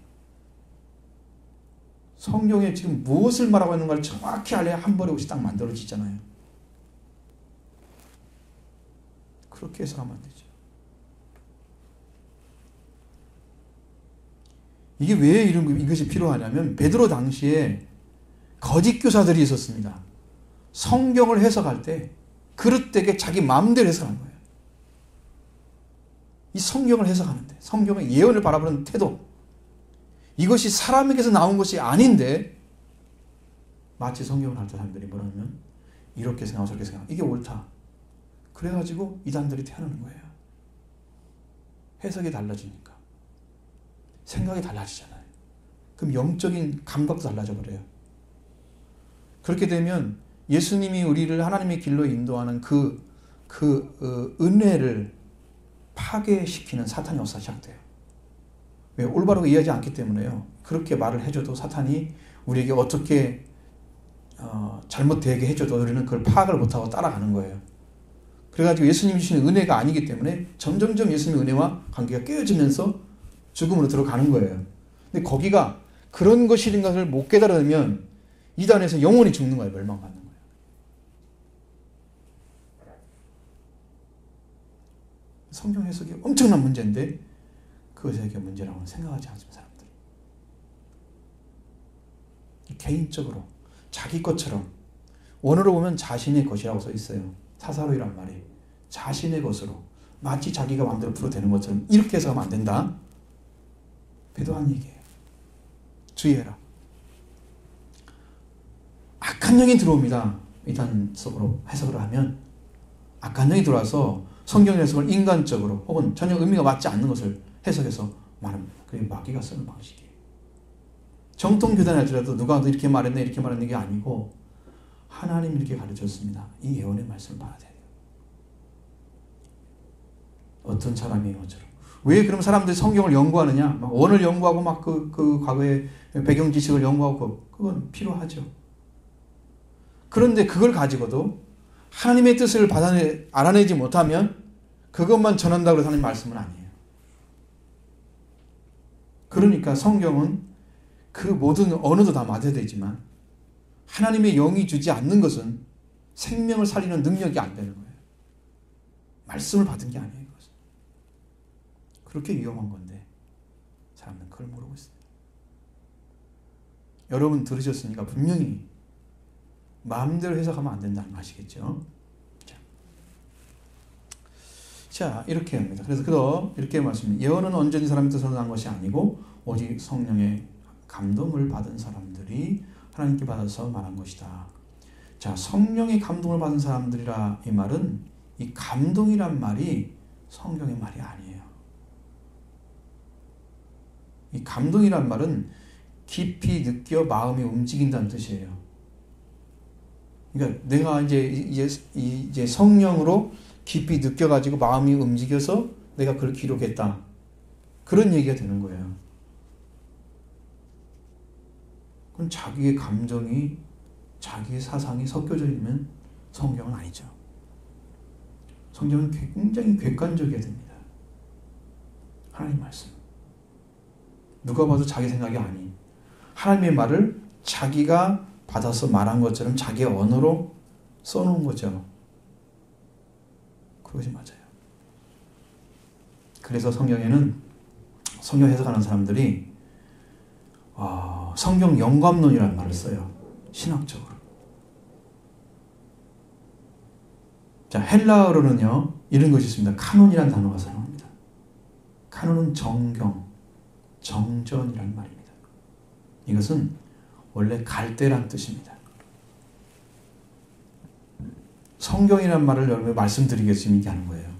성경에 지금 무엇을 말하고 있는가를 정확히 알아야 한 벌의 옷이 딱 만들어지잖아요. 그렇게 해석하면 안 되죠. 이게 왜 이것이 필요하냐면 베드로 당시에 거짓 교사들이 있었습니다. 성경을 해석할 때 그릇되게 자기 마음대로 해석하는 거예요. 이 성경을 해석하는데, 성경의 예언을 바라보는 태도, 이것이 사람에게서 나온 것이 아닌데 마치 성경을 할 때 사람들이 뭐라면 이렇게 생각하고 저렇게 생각하고 이게 옳다, 그래가지고 이단들이 태어나는 거예요. 해석이 달라지니까. 생각이 달라지잖아요. 그럼 영적인 감각도 달라져 버려요. 그렇게 되면 예수님이 우리를 하나님의 길로 인도하는 그 은혜를 파괴시키는 사탄의 역사가 시작돼요. 왜? 올바르게 이해하지 않기 때문에요. 그렇게 말을 해줘도 사탄이 우리에게 어떻게 잘못되게 해줘도 우리는 그걸 파악을 못하고 따라가는 거예요. 그래가지고 예수님이 주시는 은혜가 아니기 때문에 점점점 예수님의 은혜와 관계가 깨어지면서 죽음으로 들어가는 거예요. 근데 거기가 그런 것이란 것을 못 깨달으면 이단에서 영원히 죽는 거예요. 멸망받는 거예요. 성경 해석이 엄청난 문제인데 그것에게 문제라고는 생각하지 않습니다. 사람들. 개인적으로 자기 것처럼 원어로 보면 자신의 것이라고 써 있어요. 사사로이란 말이 자신의 것으로 마치 자기가 마음대로 풀어대는 것처럼 이렇게 해석하면 안 된다. 배도한 얘기예요. 주의해라. 악한 영이 들어옵니다. 이단 속으로 해석을 하면 악한 영이 들어와서 성경 해석을 인간적으로 혹은 전혀 의미가 맞지 않는 것을 해석해서 말합니다. 그게 마귀가 쓰는 방식이에요. 정통 교단에 할지라도 누가 이렇게 말했네 이렇게 말했는 게 아니고 하나님이 이렇게 가르쳤습니다. 이 예언의 말씀을 봐야 돼요. 어떤 사람이 것처럼. 왜 그럼 사람들이 성경을 연구하느냐? 막 원을 연구하고 막 그 과거의 배경 지식을 연구하고 그건 필요하죠. 그런데 그걸 가지고도 하나님의 뜻을 알아내지 못하면 그것만 전한다고 해서 하는 말씀은 아니에요. 그러니까 성경은 그 모든 언어도 다 맞아야 되지만 하나님의 영이 주지 않는 것은 생명을 살리는 능력이 안 되는 거예요. 말씀을 받은 게 아니에요. 그것은. 그렇게 위험한 건데 사람들은 그걸 모르고 있어요. 여러분 들으셨으니까 분명히 마음대로 해석하면 안 된다는 거 아시겠죠? 자, 이렇게 합니다. 그래서 이렇게 말씀합니다. 예언은 언제든 사람의 뜻으로 난 것이 아니고 오직 성령의 감동을 받은 사람들이 하나님께 받아서 말한 것이다. 자, 성령의 감동을 받은 사람들이라 이 말은 이 감동이란 말이 성경의 말이 아니에요. 이 감동이란 말은 깊이 느껴 마음이 움직인다는 뜻이에요. 그러니까 내가 이제 성령으로 깊이 느껴가지고 마음이 움직여서 내가 그걸 기록했다. 그런 얘기가 되는 거예요. 그건 자기의 감정이, 자기의 사상이 섞여져 있는 성경은 아니죠. 성경은 굉장히 객관적이어야 됩니다. 하나님 말씀. 누가 봐도 자기 생각이 아닌 하나님의 말을 자기가 받아서 말한 것처럼 자기의 언어로 써놓은 거죠. 그것이 맞아요. 그래서 성경에는 성경 해석하는 사람들이 성경 영감론이라는 말을 써요. 신학적으로. 자, 헬라어로는요 이런 것이 있습니다. 카논이라는 단어가 사용합니다. 카논은 정경, 정전이라는 말입니다. 이것은 원래 갈대란 뜻입니다. 성경이라는 말을 여러분 말씀드리겠습니다. 이렇게 하는 거예요.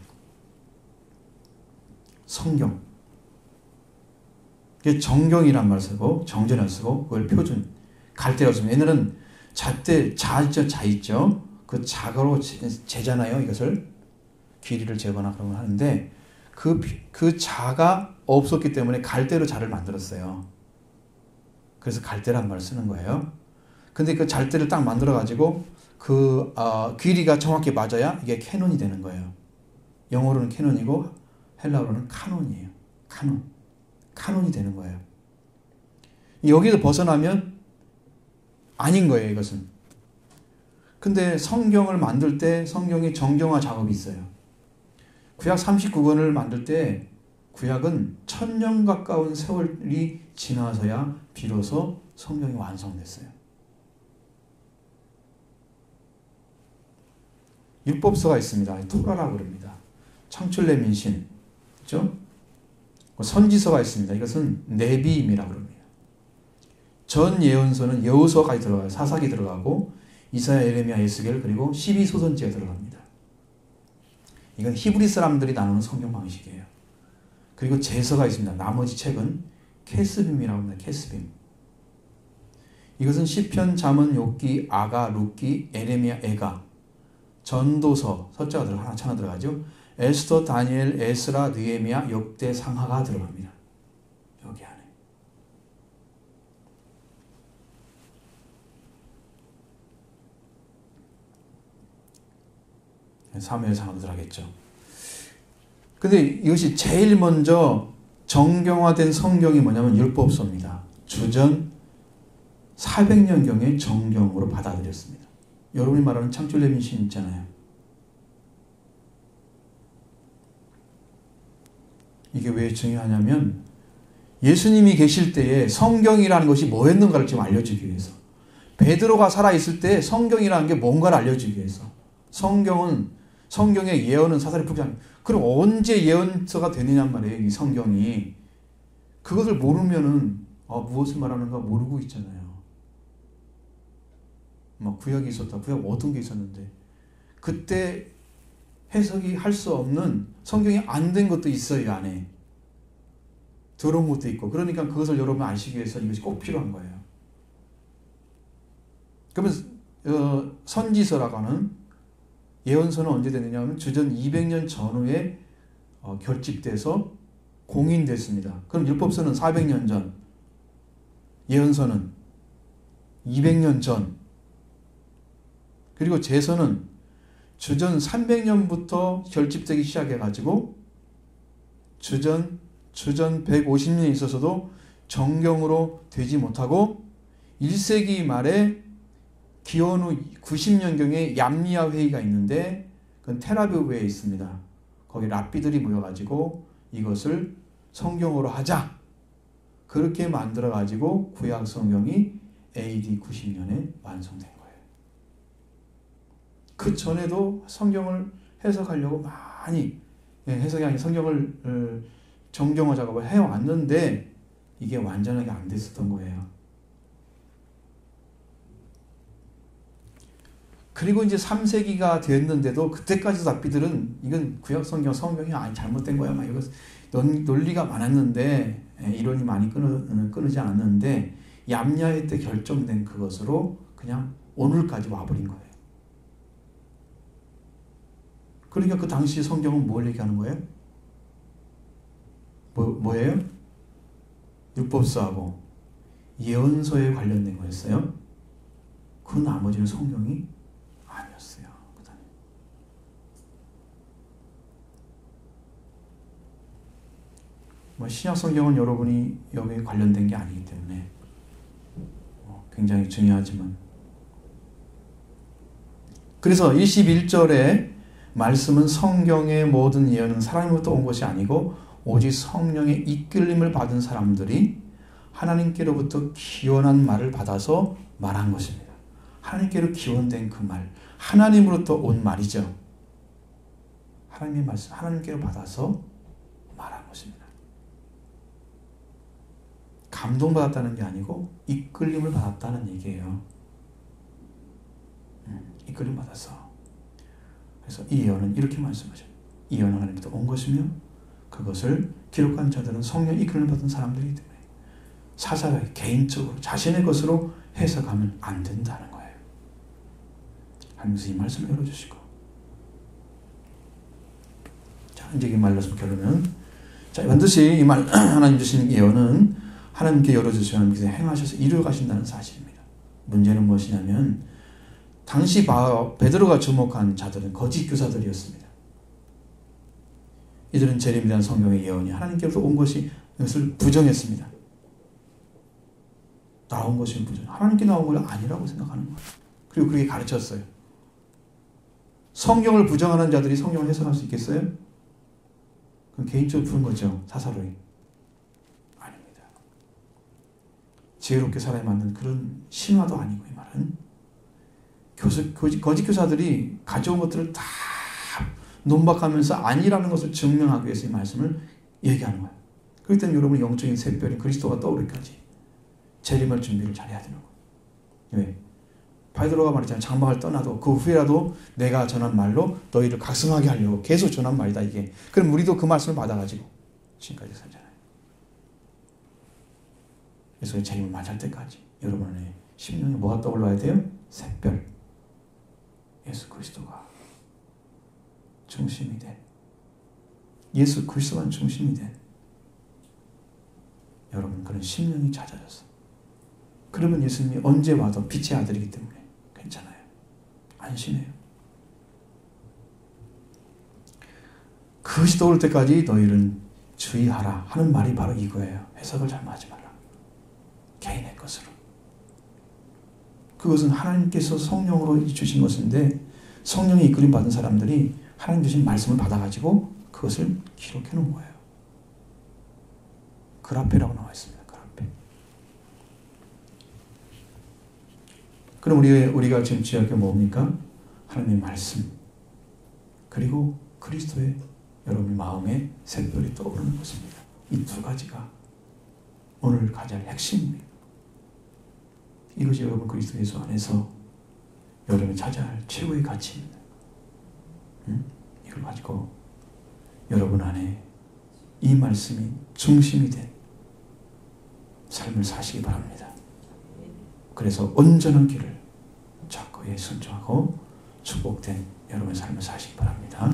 성경. 이게 정경이란 말을 쓰고 정전을 쓰고 그걸 표준 갈대라고 씁니다. 얘네는 잣대 자있죠. 자 있죠. 그 자가로 재잖아요. 이것을 길이를 재거나 그런 걸 하는데 그 자가 없었기 때문에 갈대로 자를 만들었어요. 그래서 갈대란 말을 쓰는 거예요. 근데 그 갈대를 딱 만들어 가지고 길이가 정확히 맞아야 이게 캐논이 되는 거예요. 영어로는 캐논이고 헬라어로는 카논이에요. 카논이 되는 거예요. 여기서 벗어나면 아닌 거예요, 이것은. 근데 성경을 만들 때 성경의 정경화 작업이 있어요. 구약 39권을 만들 때 구약은 1000년 가까운 세월이 지나서야 비로소 성경이 완성됐어요. 율법서가 있습니다. 토라라고 그럽니다. 창출레민신, 그렇죠? 선지서가 있습니다. 이것은 네비임이라고 그럽니다. 전 예언서는 여호수아까지 들어가요. 사사기 들어가고 이사야, 예레미야, 에스겔 그리고 12소선지에 들어갑니다. 이건 히브리 사람들이 나누는 성경 방식이에요. 그리고 제서가 있습니다. 나머지 책은 케스빔이라고 합니다. 케스빔. 이것은 시편, 잠언, 욥기, 아가, 룻기, 에레미야, 에가, 전도서, 서자가 하나 들어가죠. 에스더, 다니엘, 에스라, 느헤미야, 역대, 상하가 들어갑니다. 여기 안에. 사무엘 상하도 들어가겠죠. 근데 이것이 제일 먼저 정경화된 성경이 뭐냐면 율법서입니다. 주전 400년경에 정경으로 받아들였습니다. 여러분이 말하는 창조레민신 있잖아요. 이게 왜 중요하냐면 예수님이 계실 때에 성경이라는 것이 뭐였는가를 지금 알려주기 위해서, 베드로가 살아있을 때 성경이라는 게 뭔가를 알려주기 위해서, 성경의 예언은 사사리 풀지 않아요. 그럼 언제 예언서가 되느냔 말이에요. 이 성경이. 그것을 모르면은 무엇을 말하는가 모르고 있잖아요. 막 구약이 있었다. 구약 어떤 게 있었는데 그때 해석이 할 수 없는 성경이 안 된 것도 있어요. 이 안에. 더러운 것도 있고. 그러니까 그것을 여러분 아시기 위해서 이것이 꼭 필요한 거예요. 그러면 선지서라고 하는 예언서는 언제 되느냐 하면 주전 200년 전후에 결집돼서 공인됐습니다. 그럼 율법서는 400년 전, 예언서는 200년 전, 그리고 제서는 주전 300년부터 결집되기 시작해가지고 주전 150년에 있어서도 정경으로 되지 못하고 1세기 말에 기원 후 90년경에 얌리아 회의가 있는데 그건 텔아비브에 있습니다. 거기 랍비들이 모여가지고 이것을 성경으로 하자. 그렇게 만들어가지고 구약 성경이 AD 90년에 완성된 거예요. 그 전에도 성경을 해석하려고 많이, 해석이 아닌 성경을 정경화 작업을 해왔는데 이게 완전하게 안 됐었던 거예요. 그리고 이제 3세기가 됐는데도 그때까지도 랍비들은 이건 구약 성경이 아니 잘못된 거야. 막 이거 논리가 많았는데 이론이 많이 끊이지 않았는데 얌야회 때 결정된 그것으로 그냥 오늘까지 와버린 거예요. 그러니까 그 당시 성경은 뭘 얘기하는 거예요? 뭐예요? 율법서하고 예언서에 관련된 거였어요. 그 나머지는 성경이 아니었어요. 신약 성경은 여러분이 여기에 관련된 게 아니기 때문에 굉장히 중요하지만, 그래서 21절에 말씀은 성경의 모든 예언은 사람으로부터 온 것이 아니고 오직 성령의 이끌림을 받은 사람들이 하나님께로부터 기원한 말을 받아서 말한 것입니다. 하나님께로 기원된 그 말, 하나님으로부터 온 말이죠. 하나님의 말씀, 하나님께로 받아서 말한 것입니다. 감동받았다는 게 아니고 이끌림을 받았다는 얘기예요. 이끌림 받아서. 그래서 이 예언은 이렇게 말씀하죠. 이 예언은 하나님부터 온 것이며 그것을 기록한 자들은 성령 이끌림을 받은 사람들이기 때문에 사사하게 개인적으로 자신의 것으로 해석하면 안 된다는 거예요. 하나님께서 이 말씀을 열어주시고, 자 이제 이 말씀 결론은, 자 반드시 이 말 하나님 주신 예언은 하나님께 열어주시고 하나님께서 행하셔서 이루어가신다는 사실입니다. 문제는 무엇이냐면 당시 베드로가 주목한 자들은 거짓 교사들이었습니다. 이들은 재림이라는 성경의 예언이 하나님께로부터 온 것이 이것을 부정했습니다. 나온 것이 부정. 하나님께 나온 건 아니라고 생각하는 거예요. 그리고 그렇게 가르쳤어요. 성경을 부정하는 자들이 성경을 해석할 수 있겠어요? 그건 개인적으로 푸는 거죠. 사사로이. 아닙니다. 지혜롭게 살아야 만든 그런 신화도 아니고, 이 말은 거짓 교사들이 가져온 것들을 다 논박하면서 아니라는 것을 증명하기 위해서 이 말씀을 얘기하는 거예요. 그렇기 때문에 여러분의 영적인 샛별인 그리스도가 떠오르기까지 재림할 준비를 잘해야 되는 거예요. 왜? 바이드로가 말했잖아요. 장막을 떠나도 그 후에라도 내가 전한 말로 너희를 각성하게 하려고 계속 전한 말이다 이게. 그럼 우리도 그 말씀을 받아가지고 지금까지 살잖아요. 그래서 재림을 맞이할 때까지 여러분의 심령에 뭐가 떠올라야 돼요? 샛별 예수 그리스도가 중심이 된, 예수 그리스도가 중심이 된 여러분 그런 심령이 찾아져서, 그러면 예수님이 언제 와도 빛의 아들이기 때문에 괜찮아요. 안심해요. 그것이 떠올 때까지 너희는 주의하라 하는 말이 바로 이거예요. 해석을 잘못하지 말라. 개인의 것으로. 그것은 하나님께서 성령으로 주신 것인데 성령의 이끌림 받은 사람들이 하나님 주신 말씀을 받아가지고 그것을 기록해 놓은 거예요. 그라페라고 나와 있습니다. 그라페. 그럼 우리가 지금 취할 게 뭡니까? 하나님의 말씀 그리고 그리스도의 여러분 마음에 샛별이 떠오르는 것입니다. 이 두 가지가 오늘 가져야 할 핵심입니다. 이것이 여러분 그리스도 예수 안에서 여러분이 찾아야 할 최고의 가치입니다. 이걸 가지고 여러분 안에 이 말씀이 중심이 된 삶을 사시기 바랍니다. 그래서 온전한 길을 찾고 순종하고 축복된 여러분의 삶을 사시기 바랍니다.